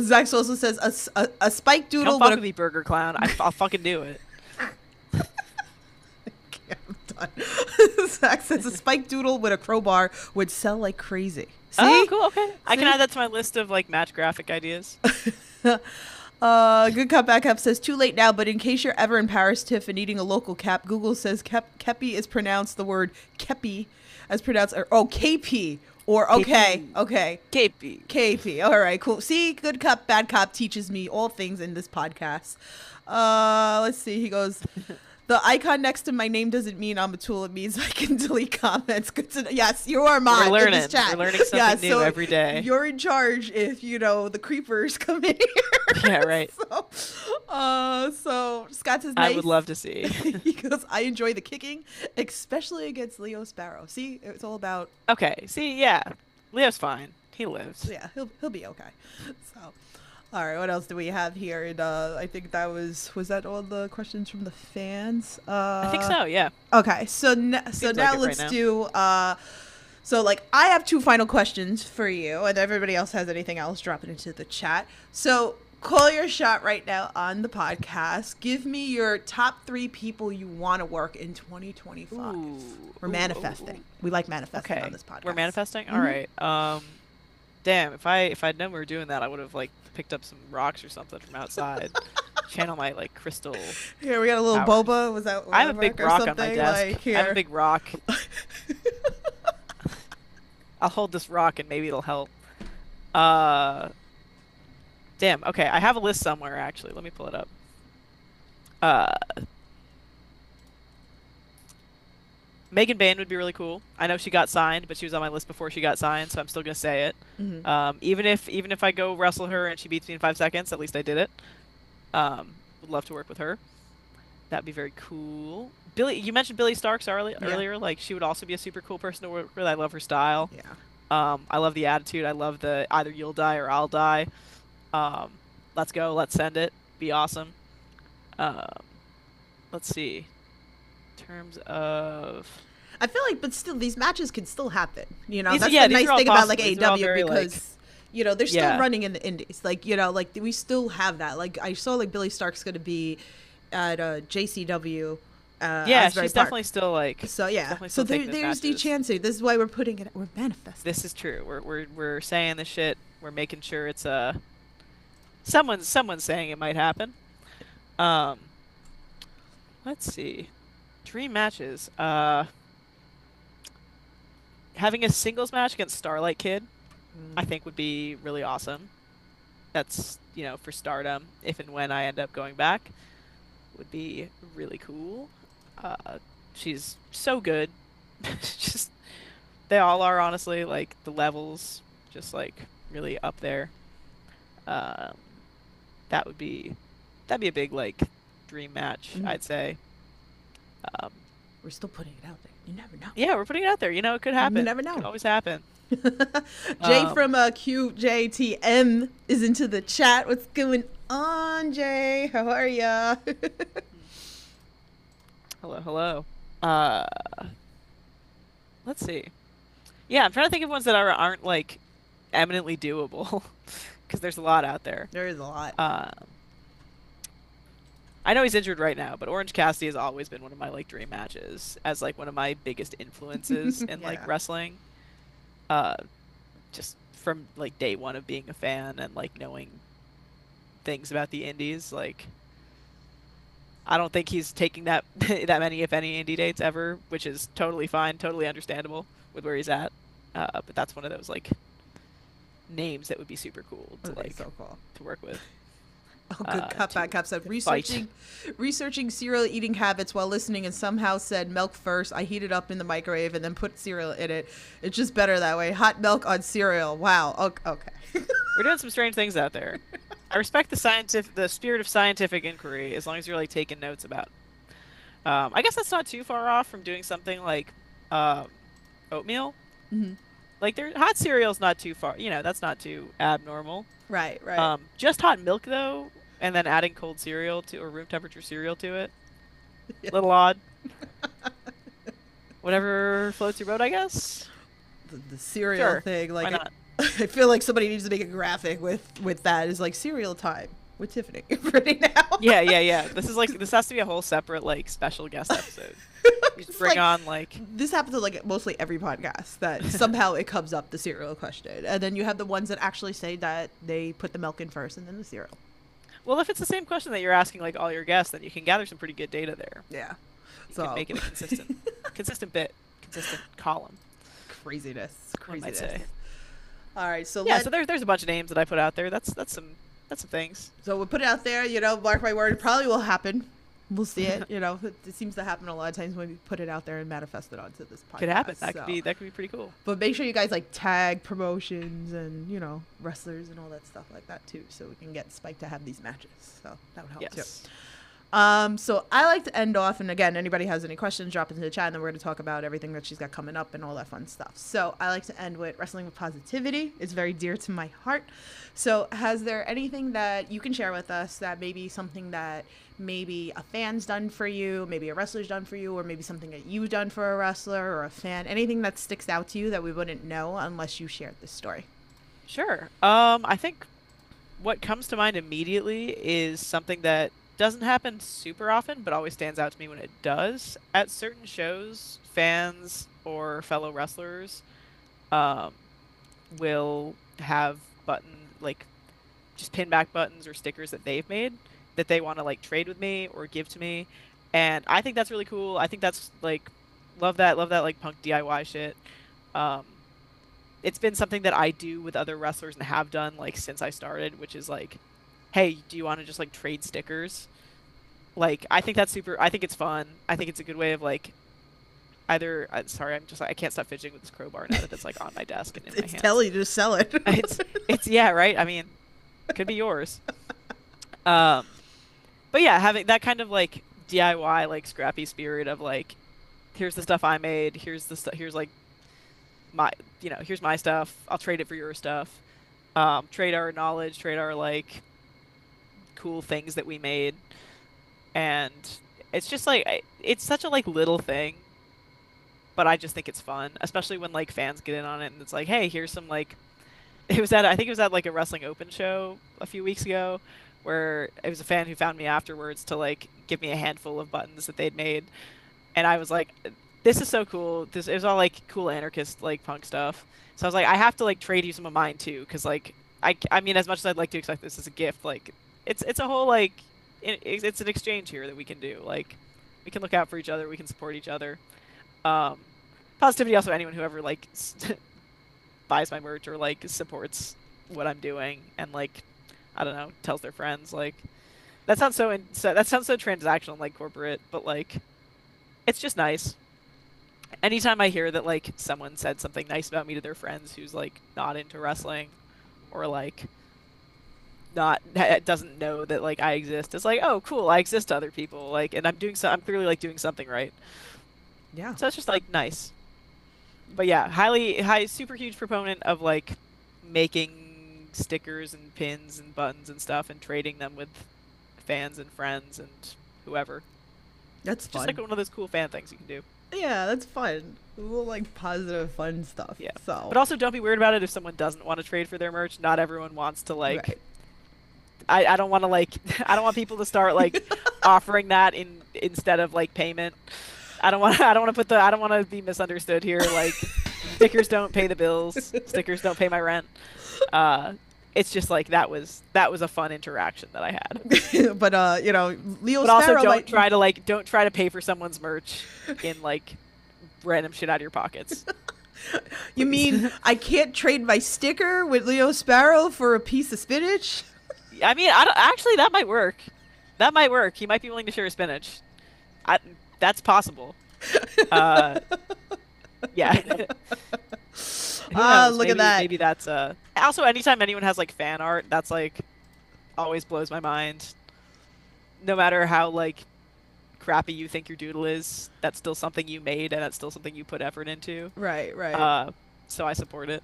Zach also says a Spike Don't Doodle fuck would with me, Burger Clown. I'll fucking do it. I'm done. Zach says a Spike Doodle with a crowbar would sell like crazy. See? Oh, cool. Okay. I can See? add that to my list of like match graphic ideas. Good Cup Back Up says too late now, but in case you're ever in Paris, Tiff, and eating a local cap, Google says kepi is pronounced the word kepi as pronounced KP or okay, KP. okay. KP. KP. All right, cool. See, Good Cop, Bad Cop teaches me all things in this podcast. Let's see. He goes, The icon next to my name doesn't mean I'm a tool. It means I can delete comments. Good to know. Yes, you are mine. We're in learning. this chat. We're learning something new every day. You're in charge if the creepers come in here. Yeah, right. So Scott says, nice. I would love to see. He goes, I enjoy the kicking, especially against Leo Sparrow. See, it's all about. Okay. See, yeah, Leo's fine. He lives. Yeah, he'll be okay. So, all right, what else do we have here? And I think that was that all the questions from the fans? I think so. Yeah. Okay, so now like let's right now. do. So like I have 2 final questions for you, and everybody else has anything else, drop it into the chat. So call your shot right now on the podcast. Give me your top 3 people you want to work in 2025. We're manifesting. We like manifesting on this podcast. We're manifesting. All right. Damn. If I'd known we were doing that, I would have like picked up some rocks or something from outside. Channel my like crystal. Here we got a little power. boba. Was that? I have a big rock on my desk. Like, here. I have a big rock. I'll hold this rock and maybe it'll help. Damn. Okay, I have a list somewhere actually. Let me pull it up. Megan Bain would be really cool. I know she got signed, but she was on my list before she got signed, so I'm still gonna say it. Mm-hmm. Even if I go wrestle her and she beats me in 5 seconds, at least I did it. Would love to work with her. That'd be very cool. Billy, you mentioned Billy Starks earlier. Like she would also be a super cool person to work with. I love her style. Yeah. I love the attitude. I love the either you'll die or I'll die. Let's go. Let's send it. Be awesome. Let's see. In terms of, I feel like, but still, these matches can still happen. That's these the nice are all thing about like possible. These are all AEW very, because they're still Yeah. running in the indies. Like like we still have that. Like I saw like Billy Stark's going to be at JCW. yeah, Asbury she's Park. definitely still like. So yeah, definitely so still taking those there's the matches. chance. This is why we're putting it. We're manifesting. This is true. We're saying this shit. We're making sure it's someone's saying it might happen. Let's see. Dream matches. Having a singles match against Starlight Kid, I think would be really awesome. That's for Stardom, if and when I end up going back, would be really cool. She's so good. Just they all are, honestly. Like the levels, just like really up there. That'd be a big like dream match, I'd say. We're still putting it out there. You never know. Yeah, we're putting it out there. It could happen. You never know. It could always happen. Jay from QJTM is into the chat. What's going on, Jay? How are ya? Hello. Let's see. Yeah, I'm trying to think of ones that aren't like eminently doable, because there's a lot out there. There is a lot. I know he's injured right now, but Orange Cassidy has always been one of my like dream matches, as like one of my biggest influences in Yeah. like wrestling. Just from like day one of being a fan and like knowing things about the indies, like I don't think he's taking that many, if any, indie dates ever, which is totally fine, totally understandable with where he's at. But that's one of those like names that would be super cool to That'd be like so cool. to work with. Oh, good cutback. Cap said fight. researching cereal eating habits while listening, and somehow said milk first. I heat it up in the microwave and then put cereal in it. It's just better that way. Hot milk on cereal. Wow. Okay. We're doing some strange things out there. I respect the spirit of scientific inquiry, as long as you're like taking notes about it. I guess that's not too far off from doing something like oatmeal. Mm-hmm. Like hot cereal's not too far. That's not too abnormal. Right. Just hot milk though, and then adding cold cereal or room temperature cereal to it. Yeah. Little odd. Whatever floats your boat, I guess. The cereal Sure. thing, like Why not? I feel like somebody needs to make a graphic with that. Is like cereal time with Tiffany right now. Yeah. This has to be a whole separate like special guest episode. You just bring on like this happens to like mostly every podcast that somehow it comes up, the cereal question, and then you have the ones that actually say that they put the milk in first and then the cereal. Well, if it's the same question that you're asking like all your guests, then you can gather some pretty good data there. Yeah, You can make it a consistent column. Craziness. One might say. All right, so Yeah, so there's a bunch of names that I put out there. That's some things. So we'll put it out there. Mark my word, it probably will happen. We'll see it. It seems to happen a lot of times when we put it out there and manifest it onto this podcast. Could happen. That so. could be pretty cool. But make sure you guys like tag promotions and wrestlers and all that stuff like that too, so we can get Spike to have these matches. So that would help too. So I like to end off, and again, anybody has any questions, drop into the chat, and then we're going to talk about everything that she's got coming up and all that fun stuff. So I like to end with wrestling with positivity. It's very dear to my heart. So has there anything that you can share with us that maybe something that maybe a fan's done for you, maybe a wrestler's done for you, or maybe something that you've done for a wrestler or a fan, anything that sticks out to you that we wouldn't know unless you shared this story? Sure. I think what comes to mind immediately is something that doesn't happen super often, but always stands out to me when it does. At certain shows, fans or fellow wrestlers will have just pin back buttons or stickers that they've made that they want to like trade with me or give to me, and I think that's really cool. I think that's like love that like punk DIY shit. It's been something that I do with other wrestlers and have done like since I started, which is like, hey, do you want to just like trade stickers? Like, I think that's super. I think it's fun. I think it's a good way of like sorry, I can't stop fidgeting with this crowbar now that it's like on my desk and in my hands. It's telling you to sell it. it's yeah, right. I mean, it could be yours. But yeah, having that kind of like DIY like scrappy spirit of like, here's the stuff I made. Here's the stuff. Here's like here's my stuff. I'll trade it for your stuff. Trade our knowledge. Trade our like cool things that we made. And it's just like it's such a like little thing, but I just think it's fun, especially when like fans get in on it and it's like, hey, here's some like I think it was at like a wrestling open show a few weeks ago where it was a fan who found me afterwards to like give me a handful of buttons that they'd made, and I was like, this is so cool. It was all like cool anarchist like punk stuff. So I was like, I have to like trade you some of mine too, because like I mean, as much as I'd like to accept this as a gift, like it's a whole like it's an exchange here that we can do. Like, we can look out for each other, we can support each other. Positivity also, anyone who ever like buys my merch or like supports what I'm doing and like, I don't know, tells their friends. Like, that sounds so transactional and like corporate, but like it's just nice. Anytime I hear that like someone said something nice about me to their friends who's like not into wrestling or like doesn't know that like I exist, it's like, oh cool, I exist to other people, like, and I'm clearly like doing something right. Yeah. So it's just like nice. But yeah, super huge proponent of like making stickers and pins and buttons and stuff and trading them with fans and friends and whoever. That's fun. Just like one of those cool fan things you can do. Yeah, that's fun. A little like positive fun stuff. Yeah. So. But also don't be weird about it if someone doesn't want to trade for their merch. Not everyone wants to like. Right. I don't want to like. I don't want people to start like offering that instead of like payment. I don't want to be misunderstood here. Like, stickers don't pay the bills. Stickers don't pay my rent. It's just like that was a fun interaction that I had. But Leo but Sparrow also don't try to pay for someone's merch in like random shit out of your pockets. You mean I can't trade my sticker with Leo Sparrow for a piece of spinach? I mean, actually that might work. That might work. He might be willing to share spinach. That's possible. Yeah. Look at that. Maybe that's also, anytime anyone has like fan art, that's like always blows my mind. No matter how like crappy you think your doodle is, that's still something you made and that's still something you put effort into. Right. So I support it.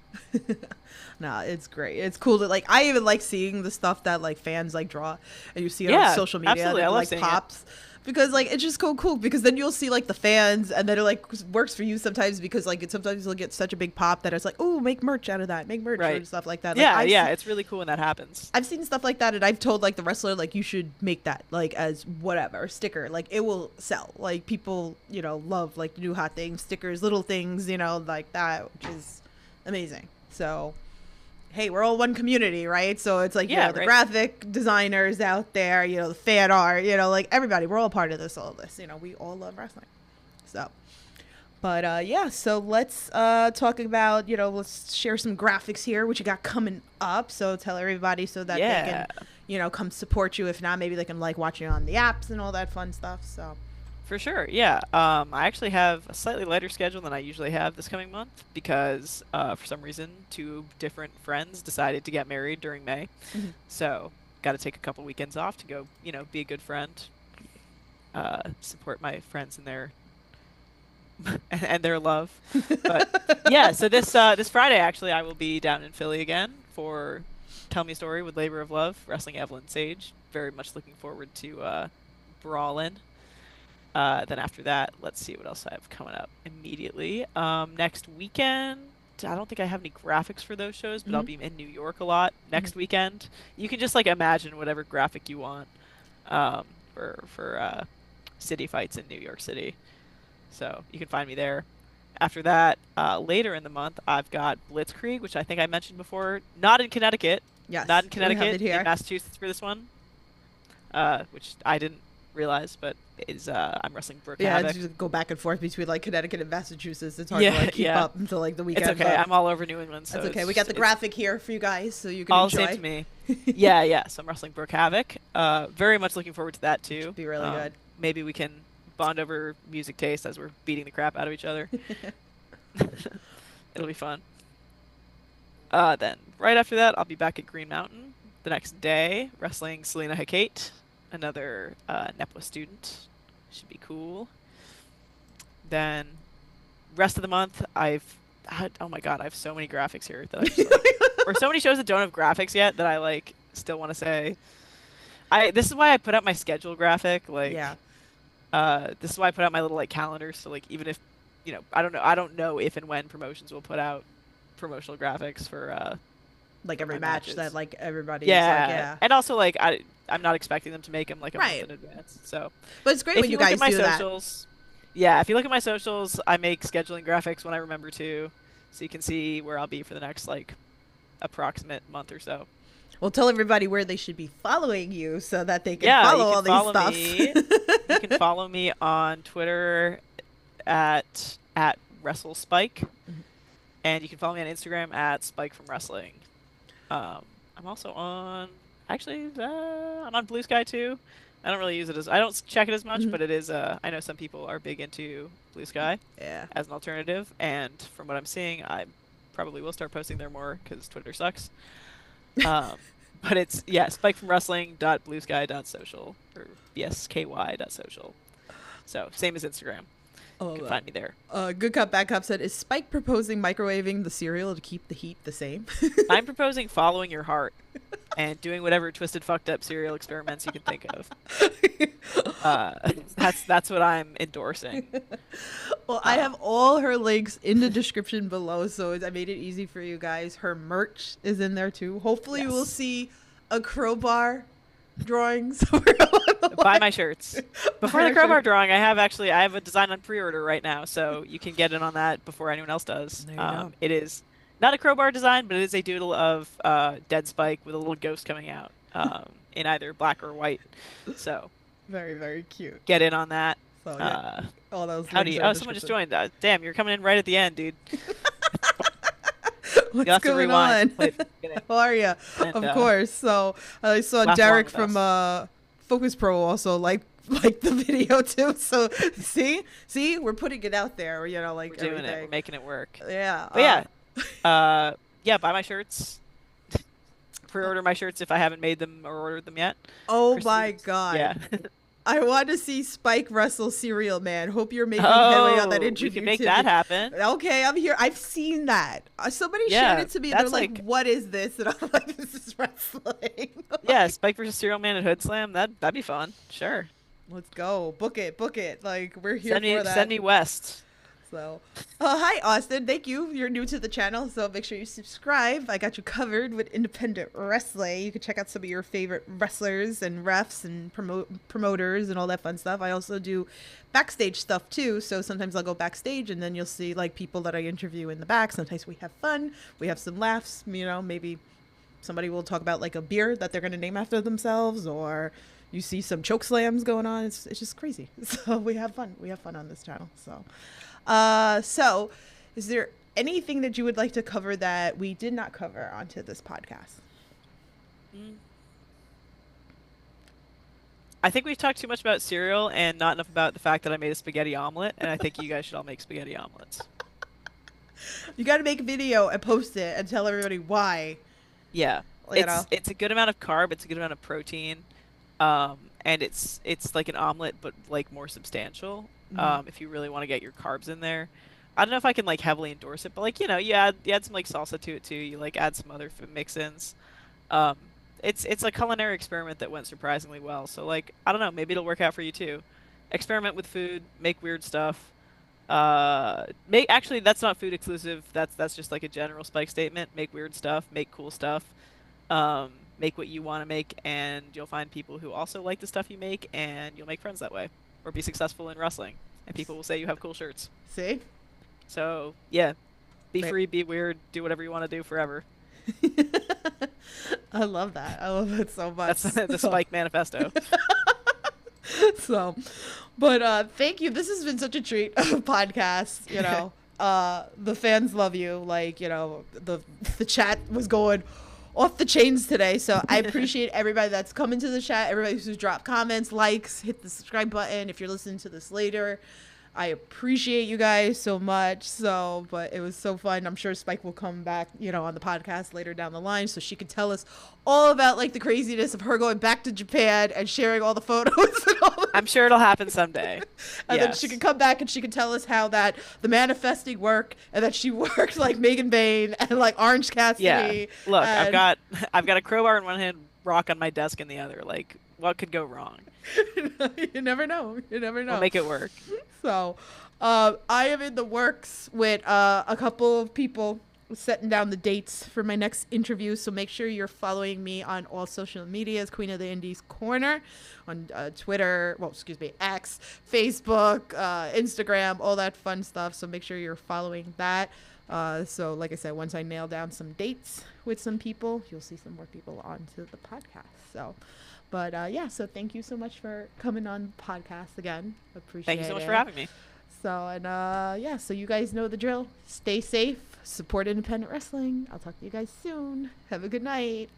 Nah, it's great. It's cool to like. I even like seeing the stuff that like fans like draw, and you see it on social media. Absolutely. And I love like pops. Because like it's just cool because then you'll see like the fans, and then it like works for you sometimes because like sometimes you'll get such a big pop that it's like, oh, make merch out of that, make merch and stuff like that. Like, it's really cool when that happens. I've seen stuff like that, and I've told like the wrestler like you should make that like as whatever sticker, like it will sell. Like people love like new hot things, stickers, little things like that, which is amazing. So. Hey, we're all one community, right? So it's like, the graphic designers out there, the fan art, like everybody, we're all part of all this, we all love wrestling. So, but so let's talk about, let's share some graphics here, which you got coming up. So tell everybody so that they can, come support you. If not, maybe they can like watch you on the apps and all that fun stuff. So For sure, yeah. I actually have a slightly lighter schedule than I usually have this coming month because, for some reason, two different friends decided to get married during May. Mhm. So, got to take a couple weekends off to go, be a good friend, support my friends in their and their love. But yeah, so this Friday actually, I will be down in Philly again for Tell Me a Story with Labor of Love, wrestling Evelyn Sage. Very much looking forward to Brawlin'. Then after that, let's see what else I have coming up immediately. Next weekend, I don't think I have any graphics for those shows, but I'll be in New York a lot next weekend. You can just like imagine whatever graphic you want for city fights in New York City. So you can find me there. After that, later in the month, I've got Blitzkrieg, which I think I mentioned before. Not in Connecticut. yes, Not in we have it Connecticut. here. In Massachusetts for this one. Which I didn't realize, but is I'm wrestling Brooke Yeah, Havoc. just go back and forth between like Connecticut and Massachusetts. It's hard Yeah, to like keep yeah. up until like the weekend. It's okay. but I'm all over New England, so that's okay. it's We got the it's graphic here for you guys, so you can all enjoy. the same to me. Yeah, yeah. So I'm wrestling Brooke Havoc. Very much looking forward to that too. Be really good. Maybe we can bond over music taste as we're beating the crap out of each other. It'll be fun. Then right after that, I'll be back at Green Mountain the next day, wrestling Selena Hecate, another NEPWA student. Should be cool. Then rest of the month, oh my god, I have so many graphics here that I just or so many shows that don't have graphics yet that I like still want to say. This is why I put out my schedule graphic. Like, Yeah. this is why I put out my little like calendar. So like even if I don't know if and when promotions will put out promotional graphics for Like every my match matches. that like everybody yeah. is like, yeah. And also like I'm not expecting them to make them like a Right. month in advance. So But it's great if when you look guys at my do that. socials, yeah, if you look at my socials, I make scheduling graphics when I remember to, so you can see where I'll be for the next like approximate month or so. Well, tell everybody where they should be following you so that they can Yeah, follow you all can follow these me. stuff. You can follow me on Twitter at WrestleSpike, and you can follow me on Instagram at Spike from Wrestling. I'm also on I'm on Blue Sky too. I don't really use it I don't check it as much, but it is I know some people are big into Blue Sky Yeah. as an alternative, and from what I'm seeing, I probably will start posting there more because Twitter sucks. But it's Spike from Wrestling.bluesky.social or bsky.social. So same as Instagram. You can find me there. Good Cup Bad Cup said, is Spike proposing microwaving the cereal to keep the heat the same? I'm proposing following your heart and doing whatever twisted, fucked up cereal experiments you can think of. That's what I'm endorsing. Well, I have all her links in the description below, so I made it easy for you guys. Her merch is in there too. Hopefully, we'll Yes. see a crowbar drawing somewhere along the Buy line. my shirts. Before Buy the our crowbar shirt. drawing, I have a design on pre-order right now, so you can get in on that before anyone else does. There you go. It is not a crowbar design, but it is a doodle of Dead Spike with a little ghost coming out in either black or white. So Very, very cute. get in on that. So, yeah, all those Howdy. links are in the Someone just description. joined. Damn, you're coming in right at the end, dude. What's You'll have to going rewind. on? Play it from the beginning. How are you? And, Of course. So I saw laugh Derek along with from Focus Pro also like the video too. So see, we're putting it out there. Like We're doing everything. it. We're making it work. Yeah. But yeah, buy my shirts. Pre-order my shirts if I haven't made them or ordered them yet. Oh Christy- my God. Yeah. I want to see Spike wrestle Cereal Man. Hope you're making headway on that interview. we can make too. that happen. Okay, I'm here. I've seen that. Somebody Yeah, shared it to me. They're that's like, like- "What is this?" And I'm like, "This is wrestling." Yeah, Spike versus Serial Man at Hood Slam. That'd be fun. Sure. Let's go. Book it. Like we're here Send me for that. send me west. So, hi Austin. Thank you. You're new to the channel, so make sure you subscribe. I got you covered with independent wrestling. You can check out some of your favorite wrestlers and refs and promoters and all that fun stuff. I also do backstage stuff too. So sometimes I'll go backstage and then you'll see like people that I interview in the back. Sometimes we have fun. We have some laughs. Maybe somebody will talk about like a beer that they're going to name after themselves, or you see some choke slams going on. It's just crazy. So we have fun. We have fun on this channel. So is there anything that you would like to cover that we did not cover onto this podcast? I think we've talked too much about cereal and not enough about the fact that I made a spaghetti omelet, and I think you guys should all make spaghetti omelets. You got to make a video and post it and tell everybody why. Yeah. You know. It's a good amount of carb, it's a good amount of protein. And it's like an omelet but like more substantial. If you really want to get your carbs in there. I don't know if I can like heavily endorse it, but like, you add some like salsa to it too. You like add some other mix-ins. Um, it's a culinary experiment that went surprisingly well. So like, I don't know, maybe it'll work out for you too. Experiment with food, make weird stuff. Make actually that's not food exclusive. That's just like a general Spike statement. Make weird stuff, make cool stuff. Make what you want to make, and you'll find people who also like the stuff you make, and you'll make friends that way, or be successful in wrestling, and people will say you have cool shirts. See? So yeah, be Right. free, be weird, do whatever you want to do forever. I love that. I love it so much. That's the Spike manifesto. So, but thank you. This has been such a treat of a podcast. You know, the fans love you. Like, you know, the chat was going off the chains today. So I appreciate everybody that's come into the chat. Everybody who's dropped comments, likes, hit the subscribe button. If you're listening to this later, I appreciate you guys so much. So, but it was so fun. I'm sure Spike will come back, you know, on the podcast later down the line so she could tell us all about like the craziness of her going back to Japan and sharing all the photos and all that. I'm sure it'll happen someday. And then she could come back and she could tell us how that the manifesting work and that she worked like Megan Bain and like Orange Cassidy. Yeah. Look, and I've got a crowbar in one hand, rock on my desk in the other. Like, what could go wrong? you never know. You never know. We'll make it work. So, I am in the works with a couple of people setting down the dates for my next interview. So make sure you're following me on all social medias, Queen of the Indies Corner, on Twitter, X, Facebook, Instagram, all that fun stuff. So make sure you're following that. So like I said, once I nail down some dates with some people, you'll see some more people onto the podcast. So, but yeah, so thank you so much for coming on the podcast again. Appreciate it. Thank you so much for having me. So, and yeah, so you guys know the drill. Stay safe, support independent wrestling. I'll talk to you guys soon. Have a good night.